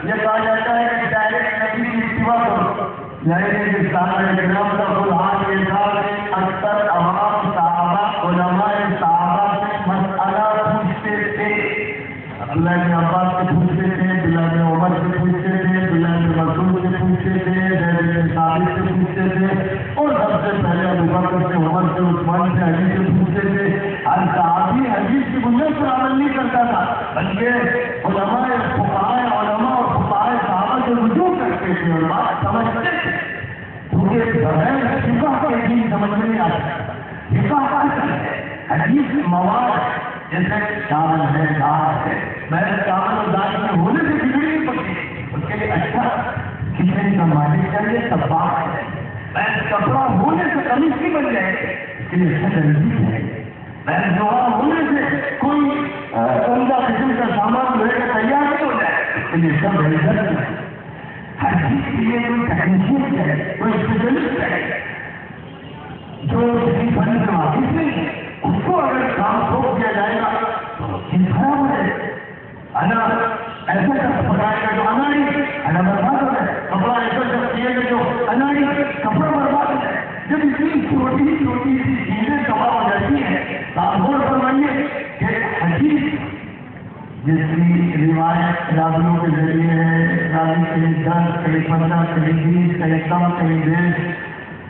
یہ کہا جاتا ہے کہ ڈائریکٹ نبی کی اتباع کرو. یعنی کہ صحابہ کرام کا الحال کے ساتھ اکثر عوام صحابہ علماء صحابہ سے مسئلہ پوچھتے تھے. اللہ کے عباس سے پوچھتے تھے، عبداللہ بن عمر سے پوچھتے تھے، عبداللہ بن مسعود سے پوچھتے تھے، زید بن ثابت سے پوچھتے تھے، اور سب سے پہلے ابو بکر سے، عمر سے، عثمان سے، علی سے پوچھتے تھے. ہر صحابی حدیث کی بنیاد پر عمل نہیں کرتا تھا بلکہ علماء فقہاء علماء اور فقہاء صحابہ سے رجوع کرتے تھے اور بات سمجھتے تھے. کیونکہ بغیر فقہ کے دین سمجھ نہیں آتا. فقہ ہے حدیث مواد جیسے چاول ہے، دال ہے، میں چاول اور دال میں ہونے سے بگڑی نہیں پڑتی. اس کے لیے اچھا کچن کا مالک چاہیے سباق ہے. میں کپڑا ہونے سے قمیص نہیں بن جائے اس کے لیے اچھا تنظیم ہے. میں جوہر ہونے سے کوئی عمدہ قسم کا سامان لے کر تیار نہیں ہو جائے اس کے لیے سب عزت ہے. ہر چیز کے لیے کوئی ٹیکنیشین چاہیے، کوئی اسپیشلسٹ چاہیے جو کسی فن سے واقف نہیں ہے. اس کو اگر کام روک دیا جائے گا تو چیز خراب ہو جائے گی. انا ایسا شخص پکائے گا جو اناڑی انا برباد ہو جائے. کپڑا ایسا شخص کیے گا جو اناڑی کپڑا برباد ہو جائے. جب اتنی چھوٹی چھوٹی سی چیزیں تباہ ہو جاتی ہیں تو آپ غور فرمائیے کہ حدیث جس کی روایت راویوں کے ذریعے ہے، راوی کہیں 10 کہیں 15 کہیں 20 کہیں کم کہیں بیش،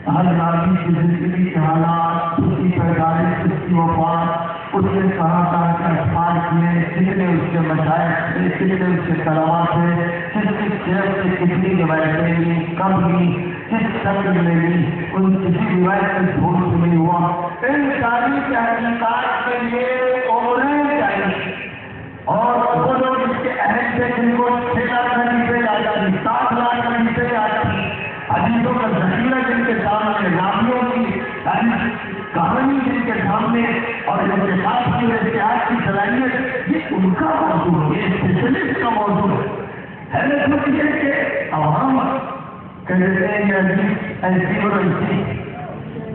ہر راوی کی زندگی کے حالات، اس کی پیدائش، اس کی وفات، اس نے کہاں کہاں کے اخبار کیے، کتنے اس کے مشائخ تھے، کتنے اس کے طلباء تھے، کس شیخ سے کتنی روایتیں لی، کب لی، کس شکل میں لی، ان کسی روایت میں جھوٹ نہیں ہوا. ان ساری تحقیقات کے لیے عمریں چاہیے. اور وہ لوگ اس کے اہم سے جن کو 6 لاکھ حدیثیں آ جاتی، 7 لاکھ حدیثیں آ جاتی، حدیثوں کا ذخیرہ جن کے سامنے، راویوں کی کہانی جن کے سامنے اور انتخاب کی اتحاد کی صلاحیت، یہ ان کا موضوع ہے، یہ اسپیشلسٹ کا موضوع ہے. حیرت یہ کہ عوام کہتے ہیں یہ حدیث ایسی اور ایسی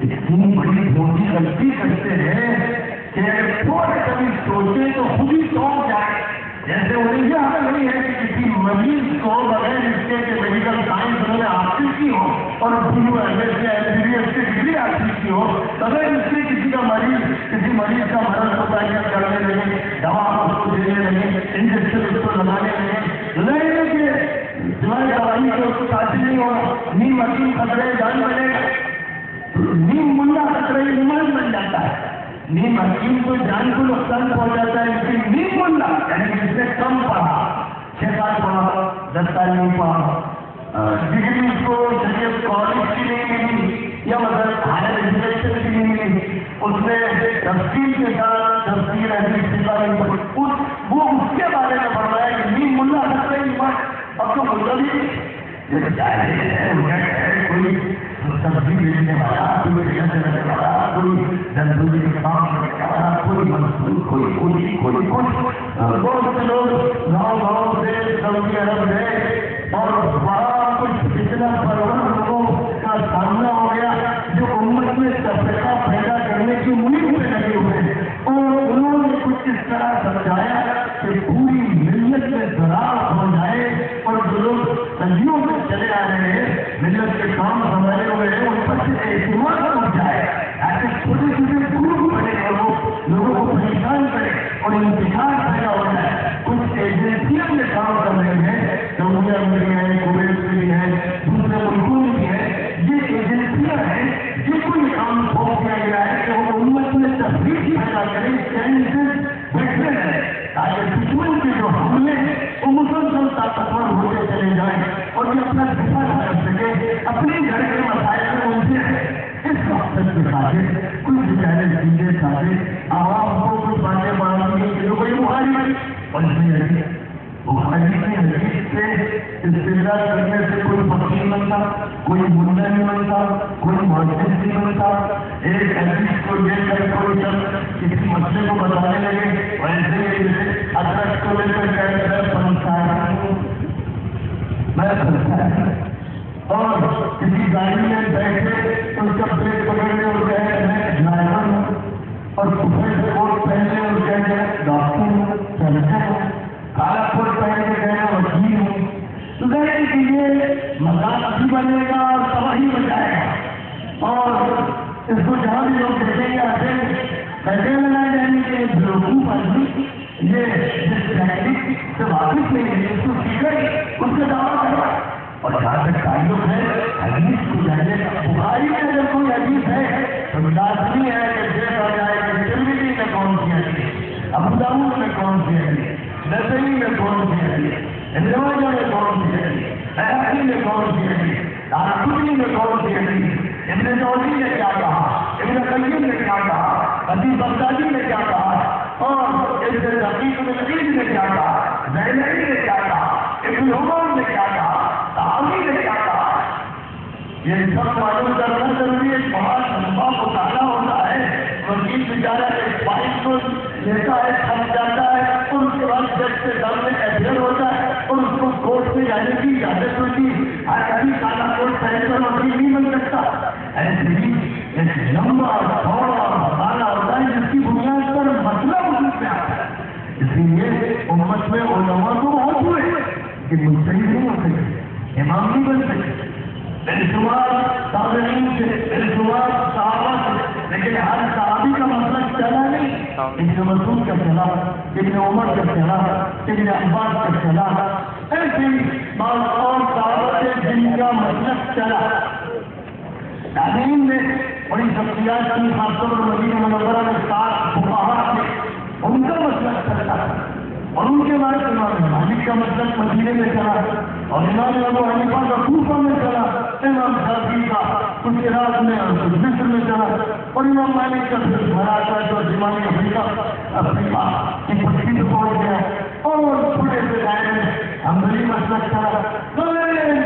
اتنی بڑی موٹی غلطی کرتے ہیں کہ تھوڑا کبھی سوچے تو خود ہی سوچ جائے جیسے انہیں یہ حق نہیں ہے کہ کسی مریض کو بغیر اس کے کہ میڈیکل سائنس انہوں نے حاصل کی ہو اور BS کی ڈگری حاصل کی ہو، بغیر اس کے کسی مریض کا مرض ہوتا ہے کرنے لگے، دوا اس کو دینے لگے، انجیکشن اس کو لگانے لگے، نہیں کہ سوائے دوائی کو اس کو تاثر نہیں ہوگا، نیم حکیم خطرے جان بنے گا، نیم ملا خطرے ایمان بن جاتا ہے، نیم حکیم کو جان کو نقصان پہنچاتا ہے، لیکن نیم ملا یعنی جس نے کم پڑھا، 6 سال پڑھا، 10 سال نہیں پڑھا، ڈگری اس کو شریعت کالج کی نہیں ملی یا مطلب ہائر ایجوکیشن کی نہیں ملی، اس نے تفصیل کے ساتھ تفصیل وہ اس کے بارے میں فرمایا کہ نیم ملا خطرے ایمان، اب تو ملا بھی کوئی سبزی بیچنے والا، کوئی ریاض کرنے والا، کوئی دندوری کے کام کرنے والا، کوئی مزدور، کوئی بہت سے لوگ گاؤں سے سعودی عرب گئے اور بڑا کچھ اتنا پرور لوگوں کا سامنا ہو گیا جو امت میں تفریقہ پیدا کرنے کی مہم میں لگے ہوئے اور انہوں نے کچھ اس طرح سمجھایا کہ پوری ملت میں ضرار ہو جائے اور جو لوگ صدیوں میں چلے آ رہے ہیں ملت کے کام سنبھالے ہوئے ہیں ان پر سے اعتماد اٹھ جائے، ایسے چھوٹے چھوٹے گروپ بنے اور لوگوں کو پریشان کرے اور انتشار پیدا ہو جائے۔ کچھ ایجنسیاں میں کام کر رہے ہیں، سعودیہ میں بھی ہے، کویت میں بھی ہے، دوسرے ملکوں میں بھی ہے، یہ ایجنسیاں ہیں جن کو یہ کام سونپ دیا گیا ہے کہ وہ امت میں تفریح پیدا کریں، چینجز بیٹھے رہیں تاکہ دشمن کے جو حملے ہیں وہ مسلسل طاقتور ہوتے چلے جائیں اور یہ اپنا دفاع کر سکے، اپنے گھر کے مسائل میں ان سے اس مقصد کے خاطر کچھ بیچارے چیزیں خاطر عوام کو کچھ باتیں بڑھانے کے لیے کوئی مخالف اور اس میں حدیث سے استدلال کرنے سے کوئی فقیر بنتا، کوئی ملا نہیں بنتا، کوئی محدث نہیں بنتا۔ ایک حدیث کو لے کر کوئی شخص کسی مسئلے کو بتانے لگے، ویسے ہی ادرک کو لے کر کہتے ہیں میں اور کسی گاڑی میں بیٹھے تو اس کا بریک پکڑنے اور کہے میں ڈرائیور ہوں اور سفید کوٹ پہنے اور کہتے ہیں ڈاکٹر ہوں، سرجن ہوں، کالا کوٹ پہن کے کہنا وکیل ہوں، تو ظاہر کے لیے مذاق بھی بنے گا اور تباہی بچائے گا اور اس کو جہاں بھی لوگ دیکھیں گے ایسے لگائے جائیں گے کہ بیوقوف آدمی یہ جس ٹیکنک سے واقف نہیں ہے اس کو سیکھے اس کا دعویٰ کروا اور جہاں تک تعلق ہے حدیث کو جانے کا، بخاری میں اگر کوئی حدیث ہے تو لازمی ہے کہ دیکھا جائے کہ ترمذی میں کون سی حدیث، ابو داؤد میں کون سی حدیث، نسائی میں کون سی حدیث، ابن ماجہ میں کون سی حدیث، بہقی میں کون سی حدیث، دارقطنی میں کون سی حدیث، ابن جوزی نے کیا کہا، ابن قیم نے کیا کہا، خطیب بغدادی نے کیا کہا اور ابن دقیق العید نے کیا کہا، زینبی نے کیا کہا، ابن عمر نے کیا کہا، صحابی نے کیا کہا۔ یہ سب معلوم کرنا ضروری ہے، بہت لمبا مطالعہ ہوتا ہے، وکیل بیچارہ ایک فائل کو لیتا ہے، تھک جاتا ہے اور اس کے بعد جج کے سامنے اپیئر ہوتا ہے اور اس کو کورٹ میں جانے کی اجازت ہوتی ہے، کبھی کالا کوٹ پہن کر وکیل نہیں بن سکتا۔ ایسے ہی ایک لمبا چوڑا مطالعہ ہوتا ہے جس کی بنیاد پر مسئلہ وجود میں آتا ہے۔ اس لیے امت میں علماء تو بہت ہوئے کہ مجتہد نہیں ہو سکے، امام نہیں بن سکے، بےشمار تابعین سے، بےشمار صحابہ سے، لیکن ہر صحابی کا مسلک چلا نہیں۔ ابن مسعود کا چلا، ابن عمر کا چلا، ابن عباس کا چلا، ایسے ہی بعض اور صحابہ سے جن کا مسلک چلا۔ تعلیم میں بڑی شخصیات کی، خاص طور پر مدینہ منورہ میں 7 فقہاء تھے، ان کا مسلک چلتا اور ان کے بعد امام مالک کا مسلک مدینے میں چلا اور امام ابو حنیفہ کا کوفہ میں چلا، امام شافعی کا کچھ عراق میں اور کچھ مصر میں چلا اور امام مالک کا پھر مراکش اور شمالی افریقہ کی پٹی میں پہنچ گیا اور تھوڑے سے دائرے میں حنبلی مسلک چلا۔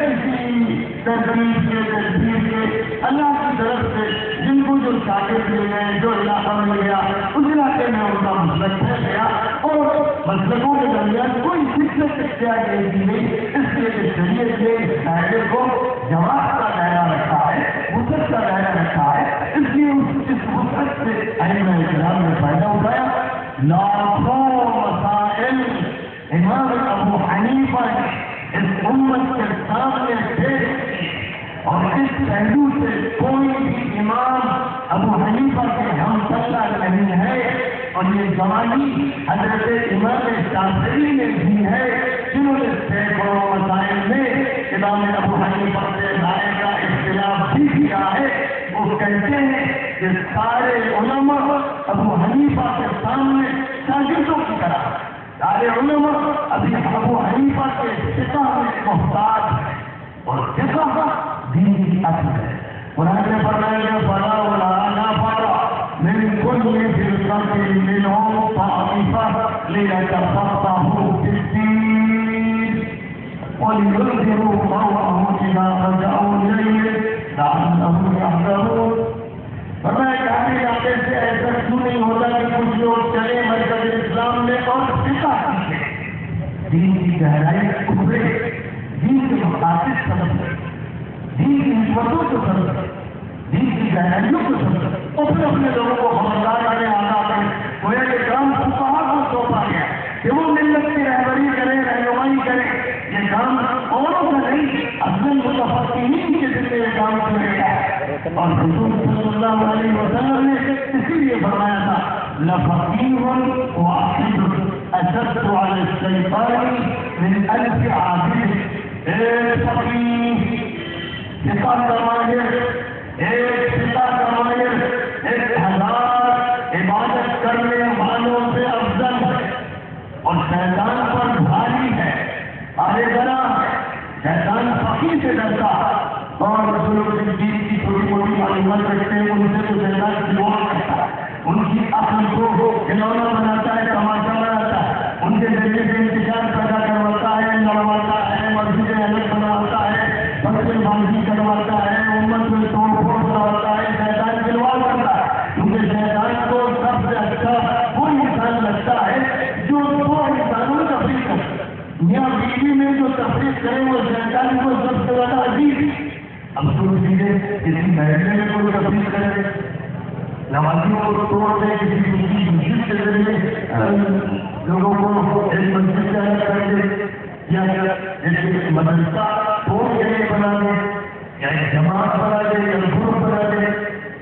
کسی ترتیب کے تدبیر کے اللہ کی طرف سے جن کو جو شاگرد مل گئے، جو علاقہ مل گیا، اس علاقے میں ان کا مسلک پھیل گیا اور مسلکوں کے درمیان کوئی فکر اختیار نہیں، اس لیے کہ شریعت نے اس دائرے کو جماعت کا دائرہ رکھا ہے، وسعت کا دائرہ رکھا ہے، اس لیے اس وسعت سے ائمہ کرام نے فائدہ اٹھایا۔ لاکھوں مسائل اور اس پہلو سے کوئی بھی امام ابو حنیفہ کے ہم پلہ نہیں ہے، اور یہ گواہی حضرت امام شافعی نے دی ہے، جنہوں نے سینکڑوں مسائل میں امام ابو حنیفہ سے رائے کا اختلاف بھی کیا ہے۔ وہ کہتے ہیں کہ سارے علماء ابو حنیفہ کے سامنے شاگردوں کی طرح، سارے علماء ابھی ابو حنیفہ کے فقہ میں محتاج ہے، اور فقہ دین کی اصل ہے۔ قرآن نے فرمایا فلا ولا نفر من كل فرقة منهم طائفة ليتفقهوا في الدين ولينذروا قومهم إذا رجعوا إليه لعلهم يحذرون۔ فرمایا کہ ہر علاقے سے ایسا کیوں نہیں ہوتا کہ کچھ لوگ چلے مرکز اسلام میں اور فقہ سیکھیں، دین کی گہرائی ابھرے، دین کے مقاصد سمجھے، دین کی نسبتوں کو سمجھے، دین کی گہرائیوں کو سمجھے، اور پھر اپنے لوگوں کو خبردار کرنے آگاہ کریں۔ گویا کہ کام فقہا کو سونپا گیا کہ وہ ملت کی رہبری کریں، رہنمائی کریں۔ یہ کام اوروں کا نہیں، اصل متفقین کے ذمہ یہ کام کیا گیا ہے۔ اور حضور صلی اللہ علیہ وسلم نے اسی لیے فرمایا تھا لَفَقِيهٌ وَاحِدٌ أَشَدُّ عَلَى الشَّيْطَانِ مِنْ أَلْفِ عَابِدٍ۔ ایک فقیہ، فقہ کا ماہر، ایک فقہ کا ماہر 1000 عبادت کرنے والوں سے افضل ہے، اور شیطان پر بھاری ہے، آرے ذرا شیطان فقیر سے ڈرتا ہے، اور رسول صدیق کی چھوٹی موٹی معلومات رکھتے ہیں، ان سے تو شیطان کھلواڑ کرتا ہے، ان کی عقل کو کھلونا بناتا ہے، تماشا بناتا ہے، ان کے ذریعے سے انتشار پیدا کرواتا ہے، لڑواتا ہے، مسجدیں الگ بناتا ہے، پتھر بازی کرواتا ہے، امت میں توڑ پھوڑ کرواتا ہے، شیطان کھلواڑ کرتا ہے، کیونکہ شیطان کو سب سے اچھا وہ انسان لگتا ہے جو دو انسانوں میں تفریق کرے۔ میاں بیوی میں جو تفریق کرے وہ شیطان کو سب سے زیادہ عزیز ہے۔ اب سوچ لیجیے کسی محلے میں کوئی تفریق کرے، نمازیوں کو توڑ دے، کسی دوسری مسجد کے ذریعے لوگوں کو ایک مسجد سے الگ کر دے، یا ایک مدرسہ توڑ کے بنا دے، یا ایک جماعت بنا دے، یا گروپ بنا دے،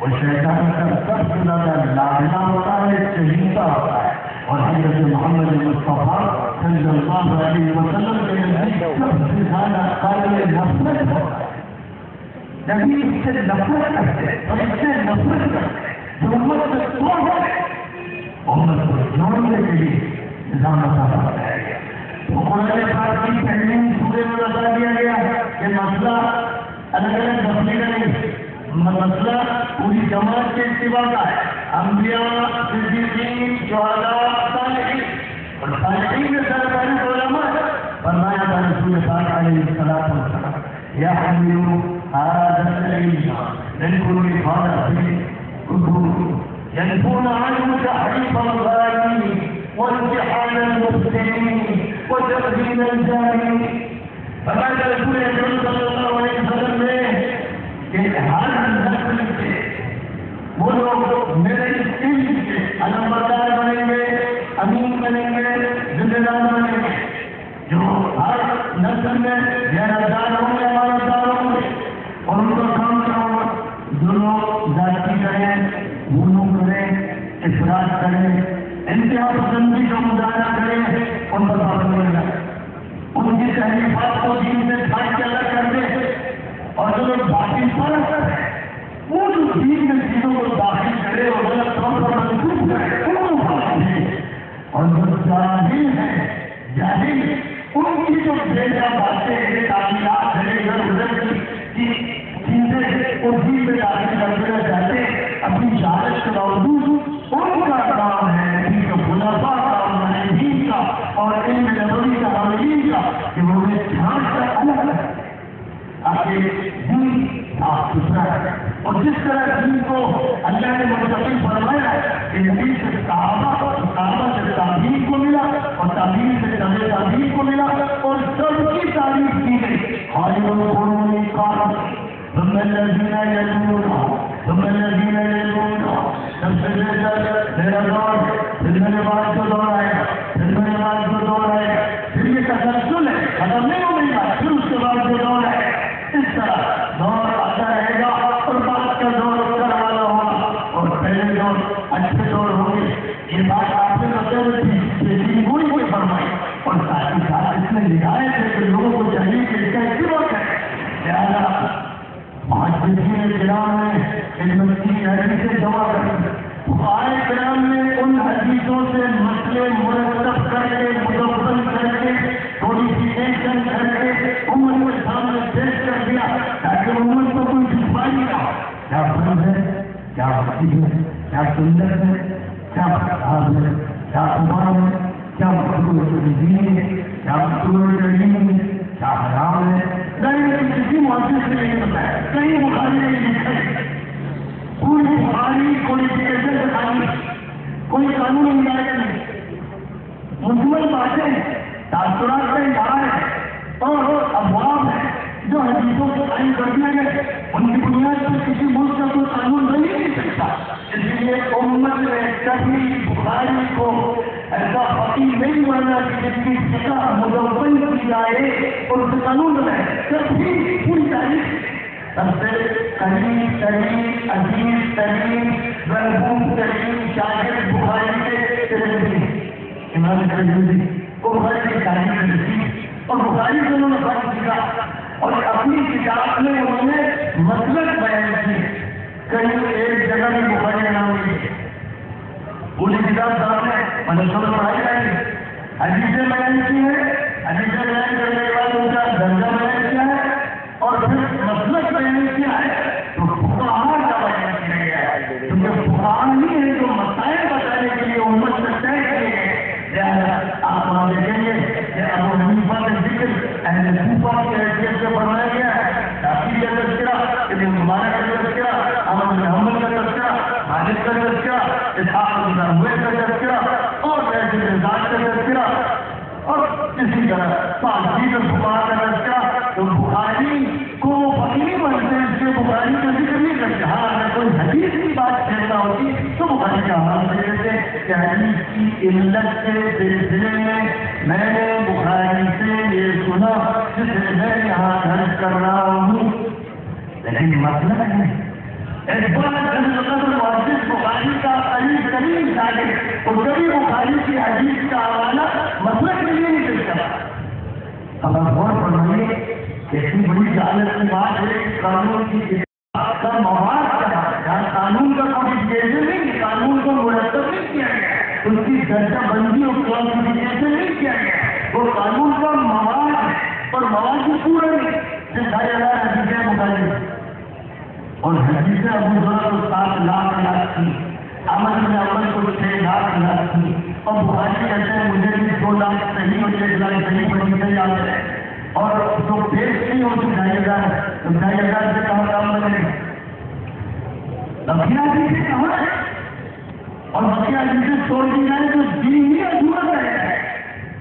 وہ شیطان کا سب سے زیادہ لاڈلا ہوتا ہے، چہیتا ہوتا ہے۔ اور حضرت محمد مصطفیٰ صلی اللہ علیہ وسلم کے نزدیک سب سے زیادہ قابل نفرت ہوتا ہے۔ نبی اس سے نفرت کرتے ہیں اور اس سے نفرت کرتے ہیں جو امت سے توڑ ہے، امت کو جوڑنے کے لیے نظام بتایا گیا۔ تو قرآن پاک کی پہلی سورے میں بتا دیا گیا کہ مسئلہ الگ الگ دفنے کا نہیں، مسئلہ پوری جماعت کے اتباع کا ہے، انبیاء، صدیقین، شہداء، صالحین، اور صالحین میں سرکاری علماء ہے۔ فرمایا تھا رسول پاک علیہ الصلوۃ والسلام يحمل هذا العلم من كل خلف ينفون عنه تحريف الغالين وامتحان المبتلين وتقديم الجاهلين۔ فقال رسول صلی اللہ علیہ وسلم نے کہ ہر نسل سے وہ لوگ میرے علم کے علمبردار بنیں گے، امین بنیں گے، ذمہ دار بنیں گے، جو ہر نسل میں زیادہ ہوں گے، امانتدار ہوں گے، اور ان کا کام کیا ہوگا؟ جو لوگ ذاتی کریں، غلو کریں، افراط کریں، انتہا پسندی کا مظاہرہ کریں، ان پر پابند رہنا، ان کی تحریفات کو دین سے پھاٹ کے الگ کر دیں، اور جو لوگ باطل پرست ہیں وہ جو دین میں چیزوں کو داخل کرے اور غلط طور پر منسوخ کرے ان کو پھاٹ دیں، اور جو جاہل ہیں، جاہل ان کی جو بھیجا باتیں ہیں، تعمیرات ہیں، ادھر ادھر کی چیزیں اور دین میں داخل کر دینا چاہتے ہیں اپنی شہادت کے باوجود، ان کا کام ہے دین کا خلفاء کا اور منہجین کا اور علم نبوی کا حاملین کا کہ وہ انہیں چھانٹ کر الگ ہے تاکہ دین صاف ستھرا ہے۔ اور جس طرح دین کو اللہ نے منتقل فرمایا ہے کہ نبی سے صحابہ سے تعلیم کو ملا اور تعلیم سے طبع تعلیم کو ملا اور سب کی تعریف کی گئی، خالق القرون قال ثم الذين يلونهم ثم الذين يلونهم، سب سے بہتر میرا دور پھر میرے بعد جو دور آئے گا، پھر میرے بعد جو دور آئے گا، پھر یہ تسلسل ہے، ختم نہیں ہو گئی بات، پھر اس کے بعد جو دور ہے، اس طرح دور دور اچھے دور ہوں گے. یہ بات آپ نے بتائی تھی گوئی کو فرمائی اور ساتھ ہی ساتھ اس میں ہدایت ہے کہ لوگوں کو چاہیے کہ اس کا اتباع کریں. لہٰذا محدثین کرام نے خدمت کی حدیثیں جمع کر فقہائے کرام نے ان حدیثوں سے مسئلے مرتب کر کے مدون کر کے کوڈیفیکیشن کر کے امت کے سامنے پیش کر دیا تاکہ امت کو کوئی دشواری نہ ہو. کیا فرض ہے, کیا واجب ہے, کیا سنت ہے, کیا مستحب ہے, کیا قرآن ہے, کیا مقبول دین ہے, کیا مقبول علم ہے, کیا حرام ہے. نہیں, کسی محدث نے نہیں بتایا, کہیں بخاری نے نہیں لکھا. پوری بخاری کوڈیفیکیشن دکھائی, کوئی قانون ہدایت نہیں, مجمل باتیں تاثرات کا اظہار ہے اور ابواب ہے جو حدیثوں کو قائم کر دیا گیا. ان کی بنیاد پر کسی ملک کا کوئی قانون بن نہیں سکتا. اس لیے امت نے کبھی بخاری کو ایسا فقیر نہیں بننا کہ جس کی فقہ مدون کی جائے اور اس قانون بنائے. کبھی پوری تاریخ سب سے قریب ترین, عزیز ترین, محبوب ترین شاگرد بخاری کے ترمذی, امام ترمذی کو بخاری کی تاریخ میں لکھی اور بخاری سے انہوں نے فرق سیکھا اور اپنی کتاب میں انہوں نے مسلک بیان کی. کہیں ایک جگہ بھی بخاری کا نام نہیں, پوری کتاب سامنے منصوبہ پڑھائی جائے گی. حدیثیں بیان کی ہے, حدیثیں بیان کرنے کے بعد ان کا درجہ بیان کیا ہے اور پھر مسلک بیان کیا ہے. تو فقہاء کا بیان کیا گیا ہے کیونکہ فقہاء ہی ہے جو مسائل بتانے کے لیے امت سے طے کیے گئے. آپ وہاں دیکھیں گے کہ ابو حنیفہ کا ذکر اہل کوفہ کی حیثیت سے فرمایا گیا ہے. شافعی کا تذکرہ, ابن عمر کا تذکرہ, احمد بن حنبل کا تذکرہ, مالک کا تذکرہ, اسحاق بن راہویہ کا تذکرہ اور لیث بن سعد کا تذکرہ اور اسی طرح پانچویں فقہاء کا تذکرہ. تو بخاری کو فقیر بنتے ہیں اس کے بخاری کا ذکر نہیں کرتے. ہاں اگر کوئی حدیث کی بات کہنا ہوتی تو بخاری کا حوالہ دے دیتے کہ حدیث کی علت کے سلسلے میں نے بخاری سے یہ سنا جسے میں یہاں درج کر رہا ہوں. لیکن مسئلہ نہیں, ایک بڑا محدث بخاری کا قریب ترین شاگرد اور کبھی بخاری کی حدیث کا حوالہ مسئلہ کے لیے نہیں پیش کرا. اب آپ غور فرمائیے کہ اتنی بڑی جہالت کی بات ہے. قانون کی کتاب کا مواد کیا ہے, جہاں قانون کا کوڈیفیکیشن نہیں, قانون کو مرتب نہیں کیا گیا, اس کی درجہ بندی اور کلاسیفیکیشن نہیں کیا گیا. وہ قانون کا مواد ہے اور مواد کی پورا نہیں دکھایا جا رہا ہے. حدیثیں مخالف اور حدیثیں ابو ہریرہ کو 7 لاکھ تھی, احمد بن حنبل کو 6 لاکھ تھی اور بخاری کہتے ہیں مجھے بھی 2 لاکھ صحیح اور 1 لاکھ صحیح حدیثیں یاد ہے اور جو پیش نہیں ہو 2,500 تو 2,500 سے کہاں کام بنے گا. بقیہ حدیثیں کہاں ہے اور بقیہ حدیثیں چھوڑ دی جائیں تو دین ہی ادھورا رہے گا.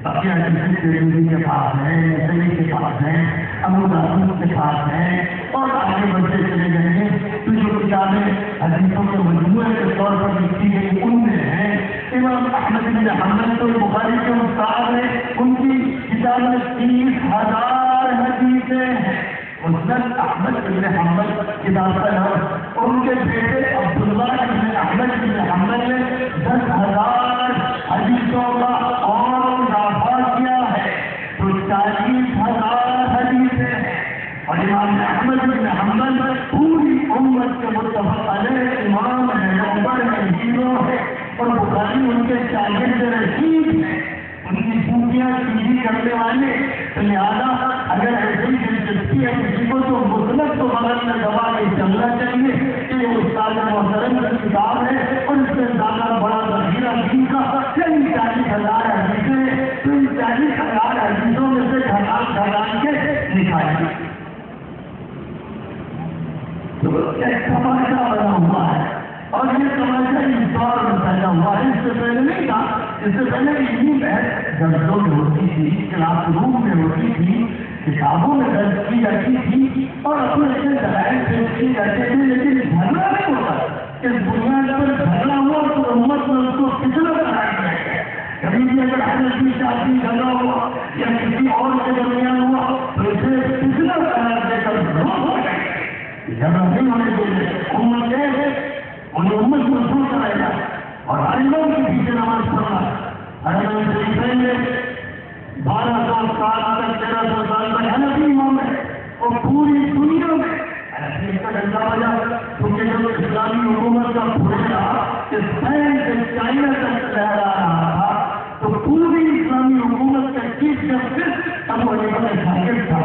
بقیہ حدیثیں ترمذی کے پاس ہیں, نسائی کے پاس ہیں, ابو داؤد کے پاس ہیں اور آگے بڑھتے چلے جائیں گے. تو جو کتابیں حدیثوں کے مجموعے کے طور پر لکھی گئی ان میں ہیں امام احمد بن حنبل تو بخاری کے استاد ہیں, ان کی کتاب میں 30,000 حدیثیں ہیں. مسند احمد بن حنبل کتاب کا نام, ان کے بیٹے عبداللہ بن احمد بن حنبل نے 10,000 حدیثوں کا اور اضافہ کیا ہے تو 40,000 حدیثیں ہیں. اور امام احمد بن حنبل پوری امت کے متفق علیہ امام ہے, نمبر میں ہیرو ہے اور بخاری ان کے شاگرد رشید ہیں, ان کی خوبیاں سیدھی کرنے والے. تو لہٰذا اگر ایسی دلچسپی ہے کسی کو تو مطلق تو بغل میں دبا کے چلنا چاہیے کہ یہ استاد محترم کی کتاب ہے اور اس سے زیادہ بڑا ذخیرہ دین کا 40,000 حدیثیں, تو ان 40,000 حدیثوں میں سے ڈھال کے نکالی. تو ایک تماشا بنا ہوا ہے اور یہ تماشا اس دور میں پھیلا ہوا ہے. اس سے پہلے نہیں تھا. اس سے پہلے اتنی بحث درسوں میں ہوتی تھی, کلاس روم میں ہوتی تھی, کتابوں میں درج کی جاتی تھی اور اپنے دلائل پیش کی جاتے تھے. لیکن جھگڑا نہیں ہوتا. اس بنیاد پر جھگڑا ہوا تو امت میں اس کو کتنا بنایا گیا. کبھی بھی اگر حنفی شافعی جھگڑا ہوا یا کسی اور کے درمیان ہوا تو اسے کتنا قرار دے کر روک ہو جائے. جھگڑا نہیں ہونے کے لیے امت انہیں امت کو چھوڑ کرائے گا اور ہر امام کے پیچھے نماز پڑھنا. حرمین شریفین میں 1200 سال تک 1300 سال تک حنفی امام ہے اور پوری دنیا میں حنفی کا ڈنڈا بجا کیونکہ جب اسلامی حکومت کا پھوڑا اسپین سے چائنا تک لہرا رہا تھا تو پوری اسلامی حکومت کا چیف جسٹس ابو حنیفہ شاگرد تھا.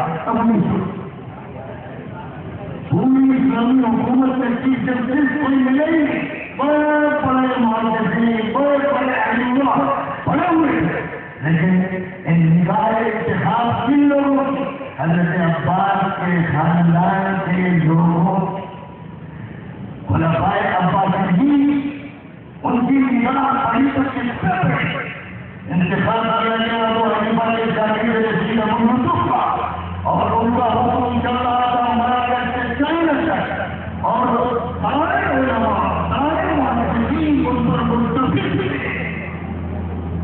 پوری اسلامی حکومت کا چیف جسٹس کوئی ملے ہی نہیں. بڑے بڑے محدثین بڑے بڑے علماء بڑے ہوئے لیکن ان نگاہ اتخاب کن لوگوں کی حضرت عباس کے خاندان کے لوگوں خلفائے عباسیین ان کی نگاہ پڑی تو کس پر انتخاب کیا گیا ابو حنیفہ کے شاگرد یزید ابو یوسف کا اور ان کا حکم چل رہا تھا مراکز سے چائنا تک اور سارے علماء سارے محدثین ان پر متفق تھے.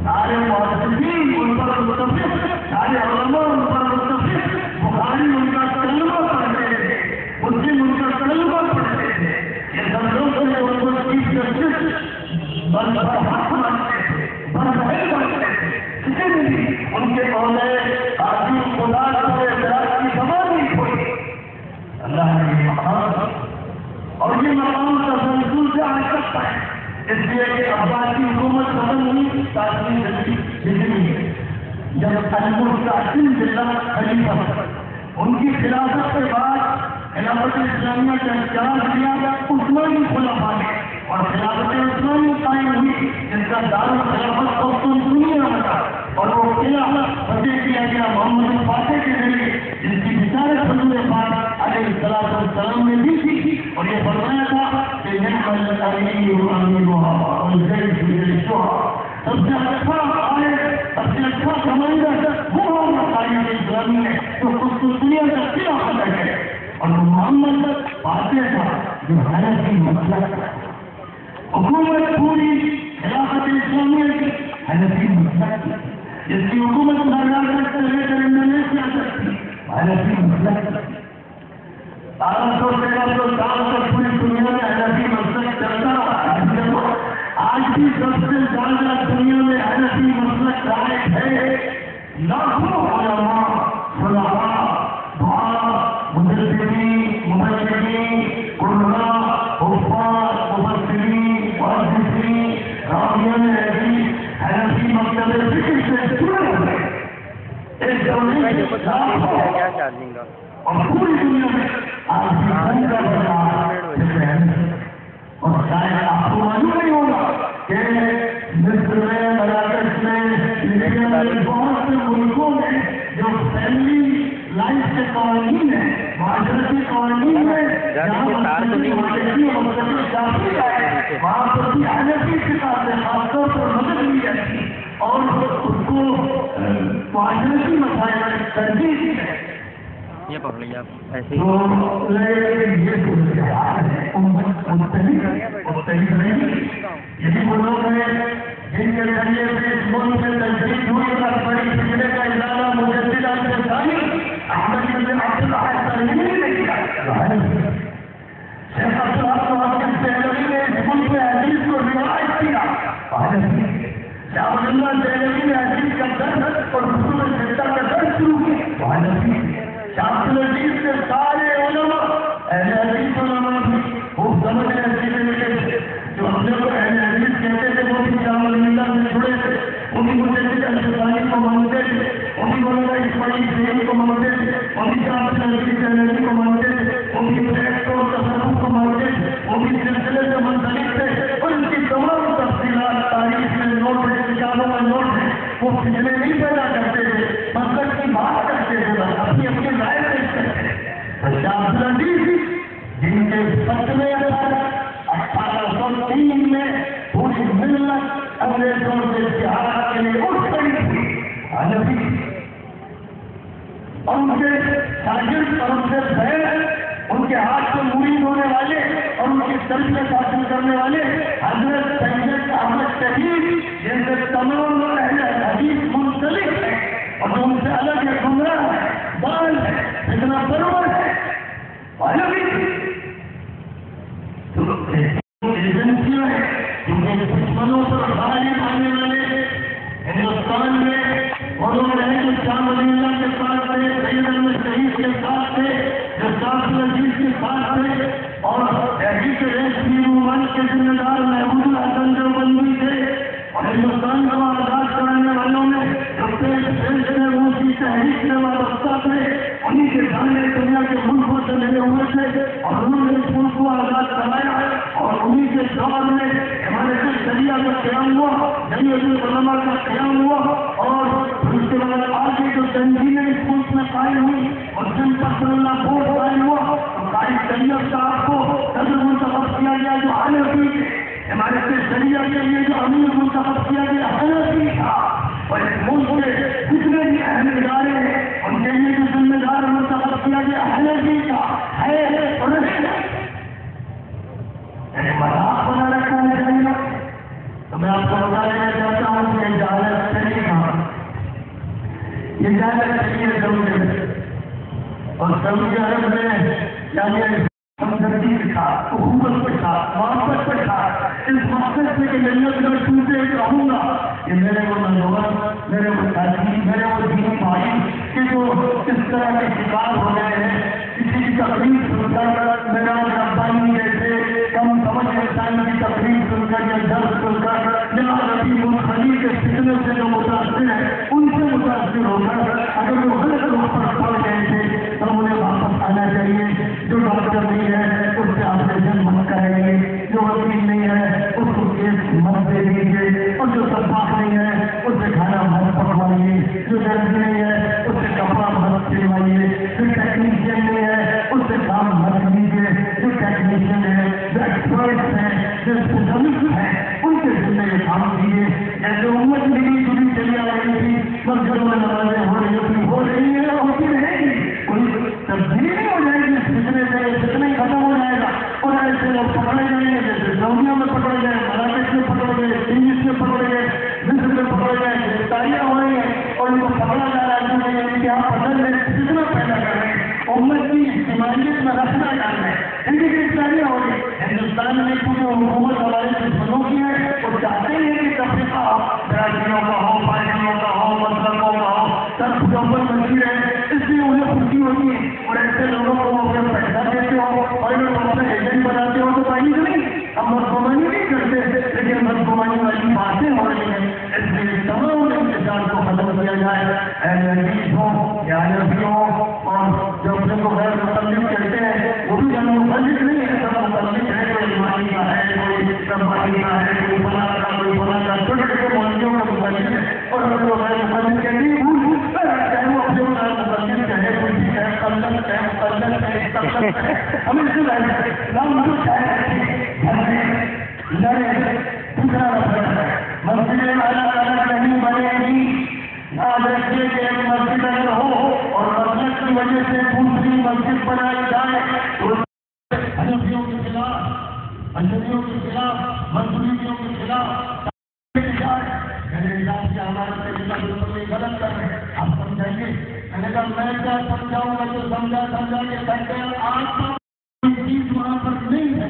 سارے محدثین ان پر متفق سارے علماء ان پر متفق. بخاری ان کا کلمہ پڑھتے تھے مسلم ان کا کلمہ پڑھتے تھے. یہ سب لوگ ان کو چیف جسٹس برحق مانتے تھے برحق مانتے تھے. کسی نے بھی ان کے قولے آدمی خدا کو اعتراض کی زبان نہیں کھولی. اللہ نے یہ مقام اور یہ مقام تسلسل سے آج تک پائے اس لیے کہ عباسی حکومت ختم ہوئی تاثیر ہجری جب المستعصم باللہ خلیفہ ان کی خلافت کے بعد خلافت اسلامیہ کا اختیار دیا عثمانی خلفاء نے اور خلافت عثمانی قائم ہوئی جس کا دارالخلافت قسطنطنیہ میں تھا اور وہ قلعہ فتح کیا گیا محمد الفاتح کے ذریعے جس کی بشارت حضور پاک علیہ السلام نے دی تھی اور یہ فرمایا تھا کہ نعم الامیر امینها والزید بالشہر. سب سے اچھا آئے سب سے اچھا کمانڈر وہ قائد اسلامی ہے جو قسطنطنیہ کا قلعہ فتح ہے اور محمد فاتح تھا جو حنفی مسلک تھا. حکومت پوری خلافت اسلامیہ کی حنفی مسلک تھی جس کی حکومت مدغاسکر سے لے کر انڈونیشیا تک تھی حنفی مسلک تھی. 1200 سال تک پوری دنیا میں حنفی مسلک چلتا رہا. آج بھی سب سے زیادہ دنیا میں حنفی مسلک رائج ہے. لاکھوں علماء خلفاء دعاء مجددین مبشرین قراء حفاظ مفسرین محدثین راویان حدیث حنفی مکتب فقہ سے جڑے ہوئے ایک دورے اور پوری دنیا میں آج بھی بندہ بنا اور شاید آپ کو معلوم نہیں ہوگا کہ مصر میں مراکش میں لیبیا میں بہت سے ملکوں میں جو فیملی لائف کے قوانین ہیں معاشرتی قوانین میں جہاں وہاں پر بھی حنفی فقہ سے خاص طور پر مدد لی جاتی اور اس کو معاشرتی مسائل میں ترجیح دی جائے. یہ پکڑ لیا ایسے یہ یہی وہ لوگ ہیں جن کے ذریعے سے اس ملک میں تجدید ہوئی اور بڑی فکرے کا ادارہ مجدد الفسانی احمد بن عبد الحق ترمیمی نے کیا. شیخ عبداللہ دہلوی نے اس ملک میں حدیث کو روایت کیا. شاہ ولی اللہ دہلوی نے حدیث کا درس اور اصول سجدہ کا درس شروع کیا. شاہ عبدالعزیز کے سارے علماء اہل حدیث علماء بھی خوب سمجھ ایسے ملے تھے جو اپنے کو اہل حدیث کہتے تھے وہ بھی شاہ ولی اللہ سے جڑے تھے. انہیں مجدد الفسانی کو مانتے تھے انہیں مولانا اسماعیل سیری کو مانتے تھے انہیں شاہ عبدالعزیز دہلوی کو مانتے تھے انہیں فیض اور تصوف کو مانتے تھے انہیں سلسلے سے منسلک تھے اور ان کی تمام تفصیلات تاریخ میں نوٹ ہے کتابوں میں نوٹ ہے. وہ فتنے نہیں پیدا کرتے تھے مطلب کی بات کرتے تھے اپنی اپنی رائے پیش کرتے تھے. شاہ عبدالعزیز جن کے فتوے 1803 میں پوری ملت انگریزوں سے جہاد کے لیے اٹھ کھڑی تھی حنفی اور ان کے شاگرد اور ان سے بہن ان کے ہاتھ سے مرید ہونے والے اور ان کی تربیت حاصل کرنے والے حضرت سید احمد شہید جیسے تمام اہل حدیث منسلک ہیں اور جو ان سے الگ ہے گمراہ ہے بال ہے اتنا پرور ہے حنفی دشمنوں پر غالب آنے والے ہندوستان میں وہ لوگ رہے جو شاہ ولی اللہ کے ساتھ تھے، سید احمد شہید کے ساتھ تھے، جو شاہ عزیز کے ساتھ تھے، اور تحریک ریشمی رومان کے ذمہ دار محمود الحسن دیوبندی تھے، اور ہندوستان کو آزاد کرانے والوں میں جو وہ کی تحریک سے وابستہ تھے، انہیں کے سامنے دنیا کے ملکوں سے لگے ہوئے تھے، اور انہوں نے اس ملک کو آزاد کرایا، اور انہیں کے دور میں ہمارے سے شریعہ کا قیام ہوا، جمعیت العلماء کا قیام ہوا، اور اس کے بعد آگے جو تنظیمیں اس ملک میں قائم ہوئی اور جن پر صلی اللہ بورڈ قائم ہوا، تو قائد طیب صاحب کو صدر منتخب کیا گیا جو حنفی تھے، ہمارے سے شریعہ کے لیے جو امیر منتخب کیا گیا حنفی تھا، اور اس ملک کے جتنے بھی اہم ادارے ہیں ان کے لیے جو ذمہ دار منتخب کیا گیا حنفی تھا، ہے اور مذاق بنا رکھا ہے چاہیے. تو میں آپ کو بتا دینا چاہتا ہوں کہ اجازت نہیں کہاں یہ اجازت نہیں ہے سعودی میں، اور سعودی عرب میں یعنی ہمدردی کے ساتھ، حکومت کے ساتھ، محبت کے ساتھ، اس مقصد سے کہ جنت میں ٹوٹے رہوں گا کہ میرے وہ نوجوان، میرے وہ ساتھی، میرے وہ دینی بھائی کہ جو اس طرح کے شکار ہو گئے ہیں، کسی کی تقریر سن کر میرا ربانی جیسے کم سمجھ انسان کی تقریر سن کر یا درد سن کر یا ربی منخلی کے فتنے سے جو متاثر ہیں ان سے متاثر ہو کر اگر وہ غلط روح پر پڑ گئے تھے تو انہیں واپس آنا چاہیے. جو ڈاکٹر نہیں ہے اس سے آپریشن مت کریں گے، جو وکیل نہیں ہے اس کو کیس مت دے دیجیے، اور جو سباق نہیں ہے اس سے کھانا مت پکوائیے، جو درد نہیں ہے اس سے کپڑا مت سلوائیے، جو ٹیکنیشین نہیں ہے اس سے کام مت لیجیے، جو ٹیکنیشین ہے، جو ایکسپرٹس ہیں، جو اسپیشلسٹ ہیں ان کے ذمہ یہ کام کیجیے. جیسے امت ملی جلی چلی آ رہی تھی، مسجدوں میں نمازیں ہو رہی ہیں اور ہوتی رہے گی، کوئی تبدیلی نہیں ہو جائے گی. فتنے سے فتنا ہی ختم ہو جائے گا، اور ایسے لوگ پکڑے جائیں گے جیسے سعودیوں میں پکڑے گئے، مراکش میں پکڑے گئے، انگلش میں پکڑے گئے، مصر میں پکڑے گئے، گرفتاریاں ہو رہی ہیں اور ان کو پکڑا جا رہا ہے کیونکہ یہاں پسند ہے فتنا پیدا کر رہے ہیں، امت کی اجتماعیت میں رکھنا ڈال رہے ہیں، ان کی گرفتاریاں ہو رہی ہیں. ہندوستان میں کیونکہ حکومت ہمارے دشمنوں کی ہے، وہ چاہتے ہیں کہ تفریقہ برادریوں کا ہو، پارٹیوں کا ہو، مذہبوں کا ہو، سب گوبل منشی ہے، اس لیے انہیں خوشی ہوتی ہے. اور ایسے لوگوں کو وہ اگر پیسہ دیتے ہو اور اگر وہ اپنے ایجنٹ بناتے ہو تو پانی نہیں، ہم بدگمانی نہیں کرتے، لیکن بدگمانی والی باتیں ہو رہی ہیں. اس لیے تمام انتظار کو ختم کیا جائے. اہل حدیث ہوں یا حنفی ہوں اور جو اپنے کو غیر متعلق کہتے ہیں وہ بھی ہم متعلق نہیں ہے، سب متعلق ہے. کوئی ایمانی کا ہے، کوئی ربانی کا ہے، کوئی فلاں کا، کوئی فلاں کا، چھوٹے چھوٹے مولویوں کا متعلق ہے. اور ہم لوگ غیر متعلق کہتے ہیں چاہے وہ اپنے غیر متعلق ہے، کوئی بھی ہے، قلت ہے، مقلت ہے، استقلت ہے، ہمیں سے نام جو چاہے لڑے. دوسرا مسئلہ ہے مسجد الگ نہیں بنے گی. یاد رکھیے کہ ایک مسجد اگر ہو اور مسجد کی وجہ سے دوسری مسجد بنائی جائے تو حنفیوں کے خلاف، اشریوں کے خلاف، مذہبیوں کے خلاف ہمارا طریقہ بالکل غلط کر رہے ہیں. آپ سمجھائیے. میں نے کہا میں کیا سمجھاؤں گا جو سمجھا کے بیٹھے آپ چیز وہاں پر نہیں ہے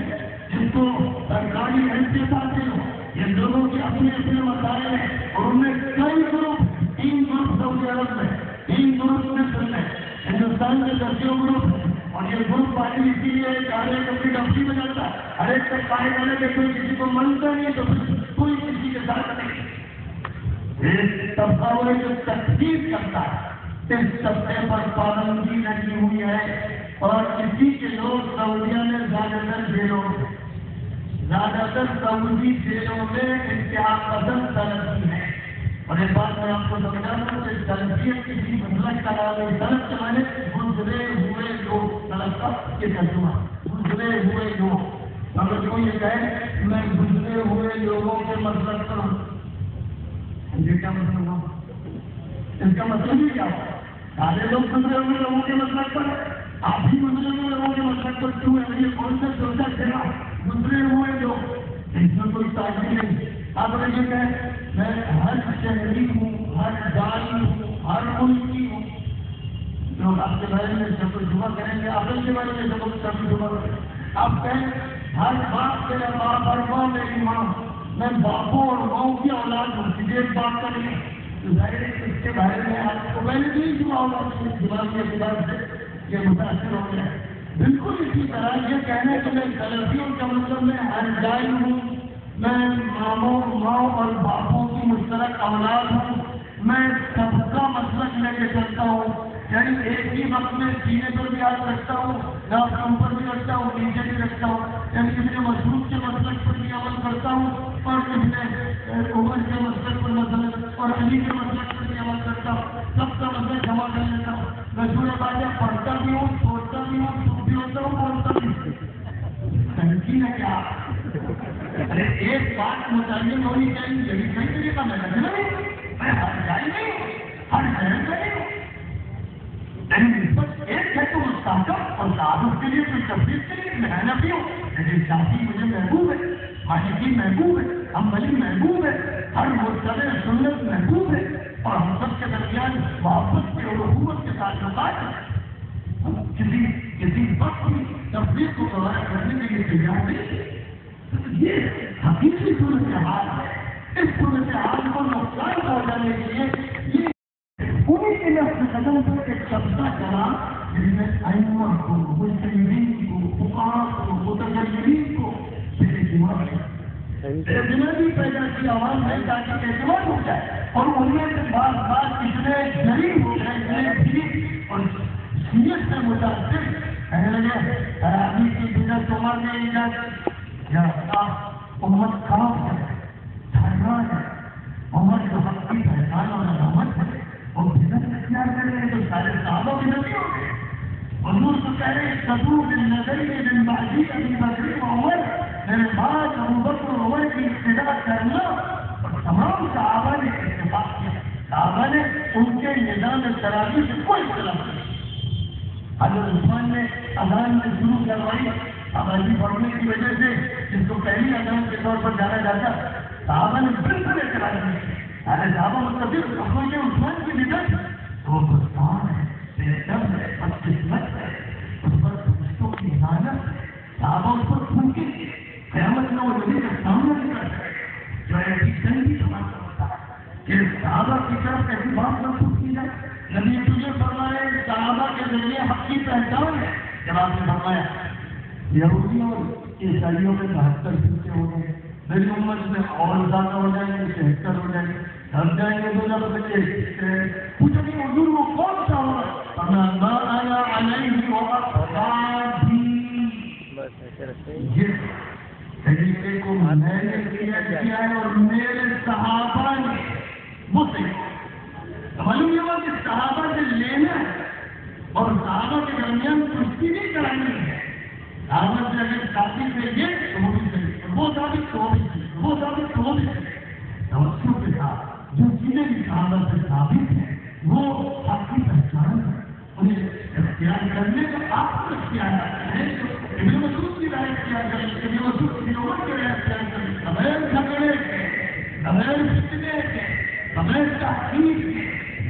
جس کو سرکاری حیثیت حاصل ہو. یہ لوگوں کے اپنے اپنے مسائل ہیں اور ان میں کئی گروپ، 3 گروپ سعودی عرب میں، 3 گروپ مصر میں، ہندوستان میں 10 گروپ. اور یہ گروپ پارٹی اسی لیے ہر ایک اپنی ڈپٹی میں جاتا ہے، ہر ایک تک پائے جانے کے کوئی کسی کو مانتا نہیں ہے تو کوئی کسی کے ساتھ نہیں. اس طبقہ وہ جو تقسیم کرتا ہے اس طبقے پر پابندی لگی ہوئی ہے اور اسی کے لوگ سعودیہ میں زیادہ تر جیلوں میں، زیادہ تر سعودی جیلوں میں انتہا پسند سلفی ہے. اور ایک بات میں آپ کو سمجھا دوں کہ سلفیت کسی مسلک کا نام ہے. سلف کے معنی گزرے ہوئے لوگ، سلف کا یہ ترجمہ گزرے ہوئے لوگ. اگر کوئی یہ کہے میں گزرے ہوئے لوگوں کے مسلک پر ہوں، یہ کیا مطلب ہوا؟ اس کا مطلب ہی کیا ہوا؟ سارے لوگ گزرے ہوئے لوگوں کے مسلک پر، آپ بھی گزرے ہوئے لوگوں کے مسلک پر کیوں ہے؟ یہ کون سا سوچا چلا گزرے ہوئے لوگ، اس میں کوئی تعلیم نہیں. آپ یہ کہیں میں ہر شہری ہوں، ہر داری ہوں، ہر ملکی ہوں. لوگ آپ کے بارے میں جب جمعہ کریں گے، آپ کے بارے میں جب کبھی جمعہ کریں، آپ کہیں ہر باپ میرا باپ، ہر ماں میری ماں، میں باپوں اور ماؤں کی اولاد ہوں، مجھے ایک بات کا نہیں ظاہر ہے اس کے بارے میں آپ کو میں نے نہیں سنا ہوگا دماغی اعتبار سے یہ متاثر ہو گیا. بالکل اسی طرح یہ کہنا کہ میں سلفیوں کا مطلب میں ہر جائے ہوں، میں ماؤں اور باپوں کی مشترک اولاد ہوں، میں سب کا مسلک لے کے چلتا ہوں، یعنی ایک ہی وقت میں سینے پر بھی ہاتھ رکھتا ہوں، ناک کے اوپر بھی رکھتا ہوں، نیچے بھی رکھتا ہوں، یعنی ابن مسعود کے مسلک پر بھی عمل کرتا ہوں اور ابن عمر کے مسلک پر مثلا اور علی کے مسلک پر بھی عمل کرتا ہوں، سب کا مسلک جمع کر لیتا ہوں. میں سورہ فاتحہ پڑھتا بھی ہوں، سوچتا بھی ہوں، چپ بھی ہوتا ہوں، بولتا بھی ہوں. تنقید ہے کیا؟ ارے ایک بات متعین ہونی چاہیے، یہی صحیح طریقہ میں لگنا نہیں، میں ہر جائے نہیں ہوں، ہر شہر میں نہیں ہوں. ایک ہے تو مستحکم اور تعارف کے لیے کوئی تفریح کے لیے میں نبی ہوں، لیکن شافعی مجھے محبوب ہے، مالکی محبوب ہے، حنبلی محبوب ہے، ہر متبع سنت محبوب ہے، اور ہم سب کے درمیان محبت کے اور اخوت کے تعلقات ہیں. ہم کسی وقت بھی تفریح کو گوارا کرنے کے لیے تیار نہیں. یہ حقیقی صورتحال ہے. اس صورتحال کو نقصان پہنچانے کے لیے انہیں کے نفس قدم پر ایک شبدہ چلا جس میں ائمہ کو، مجتہدین کو، فقہاء کو، متکلمین کو اعتماد بھی پیدا کی عوام ہے تاکہ اعتماد ہو جائے، اور ان میں سے بعض اتنے غریب ہو گئے، اتنے غریب اور سیریت سے متاثر کہنے لگے خرابی کی بدعت عمر نے ایجاد یا امت خراب ہے، دھرنا ہے، عمر جو حق کی پہچان اور علامت ہے اور بدعت اختیار کر رہے ہیں تو سارے صحابہ بدعتی ہو گئے. حضور تو کہہ رہے ہیں صدور بالنظر من بعدی ابی بکر و عمر، میرے بعد ابو بکر و عمر کی ابتدا کرنا. اور تمام صحابہ نے اتفاق کیا، صحابہ نے ان کے نظام تراویح سے کوئی اختلاف نہیں. حضرت عثمان نے اذان میں شروع کروائی آبادی بڑھنے کی وجہ سے، جس کو پہلی اذان کے طور پر جانا جاتا، صحابہ نے بالکل اعتراض نہیں کیا. ارے صحابہ مطلب یہ عثمان کی بدعت وہ بستان ہے، بے دم ہے، بدقسمت ہے، اس پر فرشتوں کی احانت ہے، صحابہ اس پر پھونکے قیامت میں وہ نبی کا سامنا نہیں کر سکتے. جو ایسی جنگی سماج ہوتا ہے کہ صحابہ کی طرف ایسی بات نہ پوچھی جائے. نبی تجھے فرمائے صحابہ کے ذریعے حق کی پہچان ہے. جب آپ نے فرمایا یہودیوں اور عیسائیوں میں 72 فرقے ہو گئے، میری امت میں اور زیادہ ہو جائیں گے، 73 ہو جائیں گے، ہم جائیں گے 2000 بچے. پوچھا کہ حضور وہ کون سا ہوگا؟ ما انا علیہ واصحابی. یہ طریقے کو میں نے کیا ہے اور میرے صحابہ نے. وہ صحیح معلوم یہ ہوا کہ صحابہ سے لینا ہے اور صحابہ کے درمیان کشتی نہیں کرانی ہے. صحابہ سے اگر شادی سے یہ تو وہ بھی صحیح، وہ ثابت تو وہ بھی صحیح، وہ ثابت تو وہ بھی صحیح. توجہ کے ساتھ جو چیزیں بھی صحابہ سے ثابت ہیں وہ آپ کی پہچان ہے. انہیں اختیار کرنے کا آپ کو اختیار ہے. ابن مسعود کی رائے اختیار کریں، ابن مسعود کی عمر کی رائے اختیار کریں، بغیر جھگڑے کے، بغیر فتنے کے، بغیر تحقیق کے.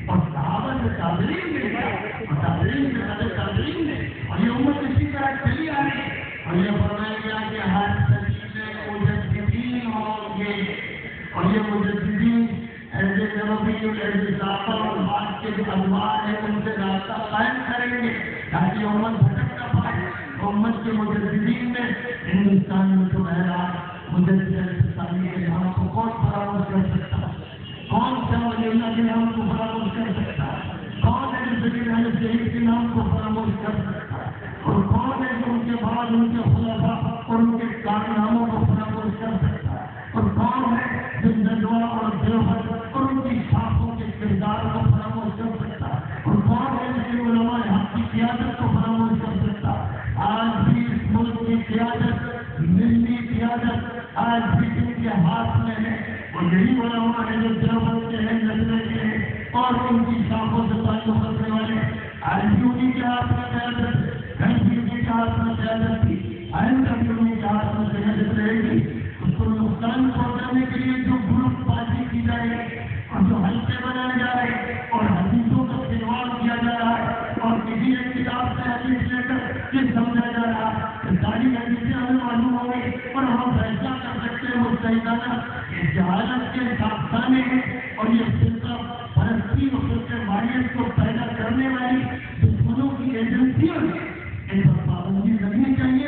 اور صحابہ سے تابعین نے اور تابعین سے بڑے تابعین نے، اور یہ امت اسی طرح چلی آ رہی ہے. اور یہ فرمایا گیا کہ ہر صدی میں مجددین ہوں گے، اور یہ مجددین ایسے نبی اور ایسے صحابہ اور بعد کے جو انوار ہیں ان سے رابطہ قائم کریں گے تاکہ امت بھٹک نہ پائے. امت کے مجددین میں ہندوستان میں تو بہرا مجدد اسلامی کے نام کو کون فراموش کر سکتا ہے؟ کون سا ولی اللہ کے نام کو فراموش کر سکتا ہے؟ کون ہے جو ذکر اہل شہید کے نام کو فراموش کر سکتا ہے؟ اور کون ہے جو ان کے بعد ان کے خلفاء اور ان کے کارناموں کو فراموش کر سکتا ہے؟ اور کون ہے جو ندوہ اور دیوبند اور ان کی شاخوں کے کردار کو فراموش کر سکتا ہے؟ اور کون ہے جو علماء حق کی قیادت کو فراموش کر سکتا ہے؟ آج بھی اس ملک کی قیادت، ملی قیادت آج بھی ان کے ہاتھ میں ہے. اور یہی علماء ہیں جو دیوبند کے ہیں، ندوے کے ہیں اور ان کی شاخوں سے تعلق رکھنے والے. آج بھی انہیں کے ہاتھ میں قیادت، گھر بھی انہیں کے ہاتھ میں قیادت تھی، آئندہ بھی انہیں کے ہاتھ میں قیادت رہے گی. اس کو نقصان پہنچانے کے لیے جو گروپ بازی کی جائے گی اور جو حلقے بنائے جا رہے ہیں اور حدیثوں کا استعمال کیا جا رہا ہے اور کسی ایک کتاب سے حدیث لے کر یہ سمجھا جا رہا ہے کہ ساری حدیثیں ہمیں معلوم ہو گئی اور ہم فیصلہ کر سکتے ہیں شہیدانہ یہ جہالت کے افسانے ہیں اور یہ فرقہ پرستی اور فرقہ واریت کو پیدا کرنے والی دشمنوں کی ایجنسیوں ہیں، ان پر پابندی لگنی چاہیے۔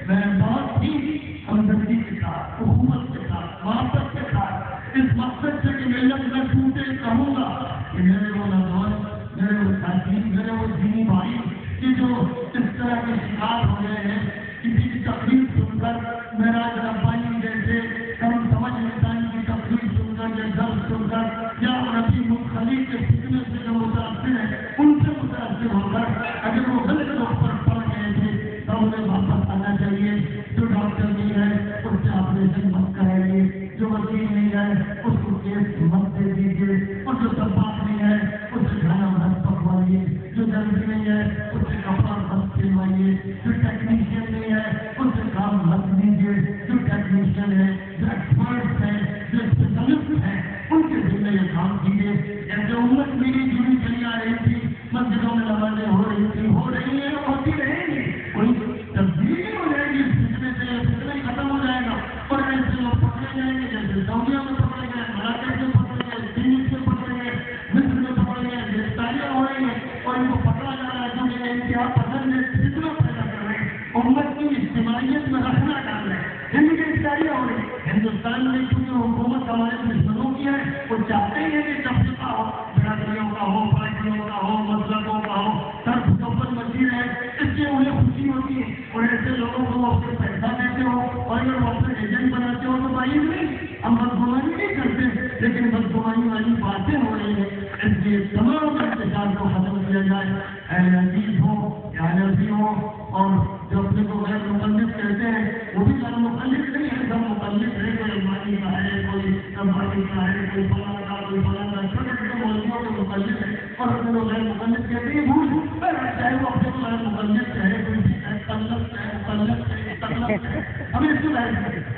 میں بہت ہی ہمدردی کے ساتھ، حکومت کے ساتھ، محبت کے ساتھ اس مقصد سے کہ ملت نہ ٹوٹے کہوں گا کہ میرے وہ نوجوان، میرے وہ ساتھی، میرے وہ دینی بھائی کہ جو اس طرح کے شکار ہو گئے ہیں کسی کی تقریر سن کر، معراج ربانی جیسے کم سمجھ انسان کی تقریر سن کر یا درد سن کر یا نبی منخلی کے فتنے سے جو متاثر ہیں ان سے متاثر ہو کر اگر وہ غلط لوگ پر پڑ گئے تھے تو انہیں واپس آنا چاہیے۔ جو ڈاکٹر نہیں ہے اس سے آپریشن مت کرائیے، جو وکیل نہیں ہے اس کو کیس مت دے دیجیے، اور جو طباخ نہیں ہے اس سے کھانا مت پکوائیے، جو درزی نہیں ہے اس سے کپڑا مت سلوائیے، جو ٹیکنیشین نہیں ہے اس سے کام مت دیجیے، جو ٹیکنیشین ہے، جو ایکسپرٹس ہیں، جو اسپیشلسٹ ہیں ان کے ذمہ یہ کام کیجیے۔ جیسے امت میری جڑی چلی آ رہی تھی، مسجدوں میں نمازیں ہو رہی تھی، ہو رہی ہیں، ہوتی رہیں گی، کوئی تبدیلی ہو جائے گی اس فتنے سے، یہ فتنہ ہی ختم ہو جائے گا اور ایسے لوگ پکڑے جائیں گے جیسے سعودیہ میں پکڑے گئے، مراکش میں پکڑے گئے، تونس میں پکڑے گئے، مصر میں پکڑے گئے، گرفتاریاں ہو رہی ہیں اور ان کو پکڑا جا رہا ہے کیونکہ انتہا پسند ہے، فتنہ پیدا کر رہے ہیں، امت کی اجتماعیت میں رکھنا ڈال رہے ہیں، ان کی گرفتاریاں ہو رہی ہیں۔ ہندوستان میں کیونکہ حکومت ہمارے دشمنوں کی ہے، وہ چاہتے ہیں کہ تفریقہ ہو، برادریوں کا ہو، پارٹیوں کا ہو، مذہبوں کا ہو، سب دوپن مچی رہے، اس سے انہیں خوشی ہوتی ہے اور ایسے لوگوں کو اپنے پیسہ دیتے ہو اور اگر وہ اپنے ایجنٹ بناتے ہو تو بھائی نہیں، ہم بدگمانی نہیں کرتے لیکن بدگمانی والی باتیں ہو رہی ہیں، اس لیے تمام احتجاج کو ختم کیا جائے۔ اہل حدیث ہو یا حنفی ہو اور جو اپنے کو غیر مقلد کہتے ہیں وہ بھی غیر مقلد نہیں ہے، سب مقلد ہے، کوئی امانی کا ہے، کوئی ربانی کا ہے، کوئی فلاں کا، کوئی فلاں کا، چھوٹے چھوٹے مولویوں کے مقلد ہے اور اپنے کو غیر مقلد کہتے ہیں، بھول چاہے وہ اپنے کو غیر مقلد کہے، کوئی بھی کہے، تلق کہے، مقلد کہے، تلق کہے، ہمیں اس کو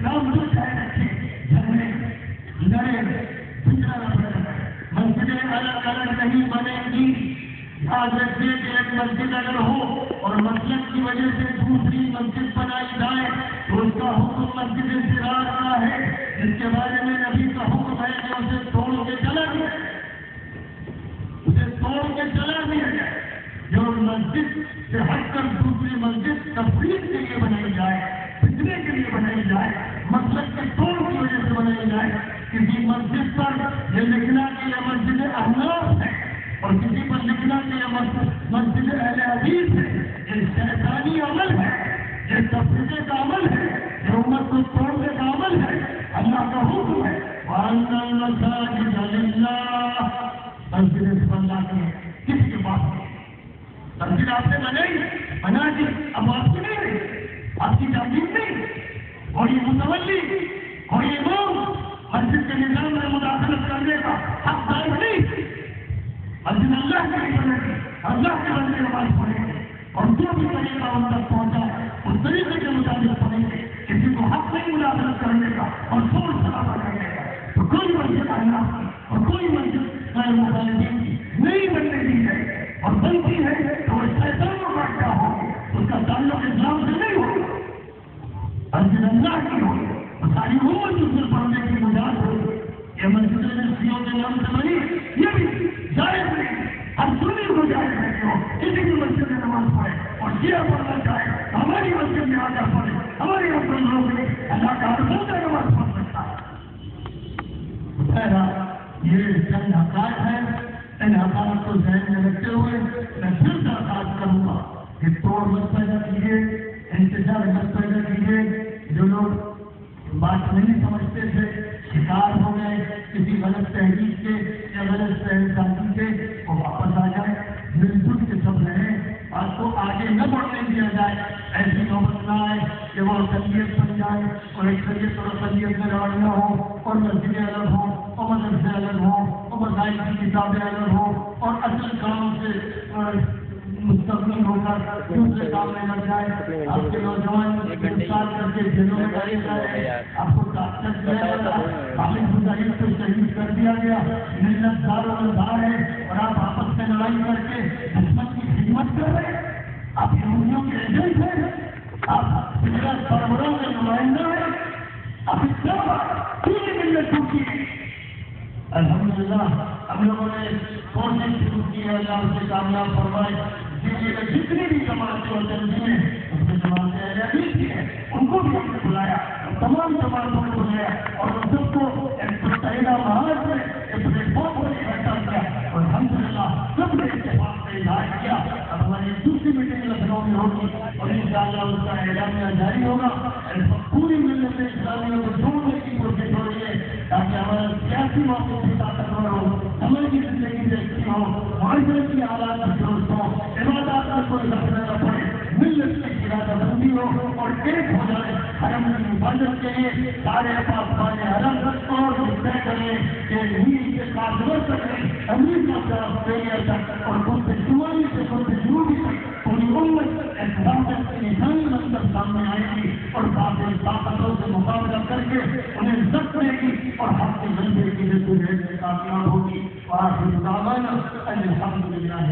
نام جو چاہے رکھے، جھگڑے لڑے فکرا نہ پڑے، مسجدیں الگ الگ نہیں بنیں گی۔ یاد رکھیے کہ ایک مسجد اگر ہو اور مسلک کی وجہ سے دوسری مسجد بنائی جائے تو اس کا حکم مسجد انفراد کا ہے، جس کے بارے میں نبی کا حکم ہے کہ اسے توڑ کے چلا دیا، اسے توڑ کے چلا دیا جائے۔ جو مسجد سے ہٹ کر دوسری مسجد تفریح کے لیے بنائی جائے، فتنے کے لیے بنائی جائے، مسلک کے توڑ کی وجہ سے بنائی جائے، کسی مسجد پر یہ لکھنا کہ یہ مسجد احناف ہے اور کسی پر لکھنا کہ یہ مسجد اہل حدیث ہے، یہ شیطانی عمل ہے، یہ تفریقے کا عمل ہے، یہ امت کو توڑنے کا عمل ہے۔ اللہ کا حکم ہے وَأَنَّ الْمَسَاجِدَ لِلَّهِ، مسجد اس اللہ کی ہے، کسی کے پاس نہیں۔ مسجد آپ نے بنائی، بنا دی، اب آپ کی نہیں رہی، آپ کی تعلیم نہیں، اور یہ متولی اور یہ امام مسجد کے نظام میں مداخلت کرنے کا حقدار نہیں۔ مسجد اللہ کے لیے بنے گی، اللہ کے بندے نماز پڑھیں گے اور جو بھی طریقہ ان تک پہنچا ہے اس طریقے کے مطابق پڑھیں گے، کسی کو حق نہیں مداخلت کرنے کا اور شور شرابہ کرنے کا۔ تو کوئی مسجد اللہ کی اور کوئی مسجد غیر مخالفین کی نہیں بننے دی جائے، اور بنتی ہے تو وہ شیطانوں کا کیا ہوگی، اس کا تعلق اسلام سے نہیں ہوگا، مسجد اللہ کی ہوگی، اور ساری امت اس میں پڑھنے کی مجاز ہوگی۔ یہ مسجد نسیوں کے نام سے بنی، یہ بھی جائز نہیں، ہم سنی کو جائز ہے کہ کسی بھی مسجد میں نماز پڑھے اور شیعہ پڑھنا چاہے تو ہماری مسجد میں آ کر پڑھے، ہماری اپنے لوگ نے اللہ کا رسول کا نماز پڑھ سکتا ہے۔ یہ چند حقائق ہیں، ان حقائق کو ذہن میں رکھتے ہوئے میں پھر درخواست کروں گا کہ توڑ مت پیدا کیجیے، انتظار مت پیدا کیجیے۔ جو لوگ بات نہیں سمجھتے تھے، شکار ہو گئے کسی غلط تحریک کے یا غلط سازی کے، وہ واپس آ جائے، مل جل کے سب رہیں، بات کو آگے نہ بڑھنے دیا جائے، ایسی نوبت نہ آئے کہ وہ اقلیت بن جائے اور اکثریت اور اقلیت میں لڑائیاں ہوں اور مسجدیں الگ ہوں اور مدرسے الگ ہوں اور مسائل کی کتابیں الگ ہوں اور اصل کام سے مستقبل ہو کر دوسرے کام میں لگ جائے۔ آپ کے نوجوان گرفتار کر کے جیلوں میں ڈالے جائے، آپ کو طاقت دیا گیا، خالد مجاہد کو شہید کر دیا گیا، ملت دار و دار ہے اور آپ آپس میں لڑائی کر کے دشمن کی خدمت کر رہے ہیں، آپ یہودیوں کے ایجنٹ ہیں، آپ سروروں کے نمائندہ ہیں، اب اس طرح پوری ملت ٹوٹی ہے. الحمدللہ ہم لوگوں نے کوشش شروع کی ہے، اللہ اسے کامیاب فرمائے. جتنی بھی جماعتیں اور تنظیمیں اس میں جماعتیں اہل حدیث کی ہیں ان کو بھی ہم نے بلایا، تمام جماعتوں کو بلایا اور ان سب کو ایک متحدہ محاذ میں ایک پلیٹ فارم پر اکٹھا کیا اور الحمدللہ سب نے اتفاق سے اظہار کیا. اب ہماری دوسری میٹنگ لکھنؤ میں ہوگی اور انشاءاللہ اس کا اعلامیہ جاری ہوگا. پوری ملت اسلامیہ کو جوڑنے کی کوشش ہو رہی ہے تاکہ ہمارا سیاسی موقع بھی طاقتور ہو، ہماری زندگی سے اچھی ہو، معاشرت کی حالات درست ہو، عبادات کا کوئی رکھنا نہ پڑے، ملت کی ارادہ بندی ہو اور ایک ہو جائے. حرم کی حفاظت کے لیے سارے پاسبان حرم اور طے کریں کہ نیل کے کافروں تک امریکہ سے آسٹریلیا تک اور خود شمالی سے خود جنوبی تک پوری امت احتجاج کی نشانی منظر سامنے آئے گی اور باطل طاقتوں سے مقابلہ کر کے انہیں ضبط دے گی اور حق کے بندے کی جدوجہد میں کامیاب ہوگی. وآخر دعوانا ان الحمد للہ.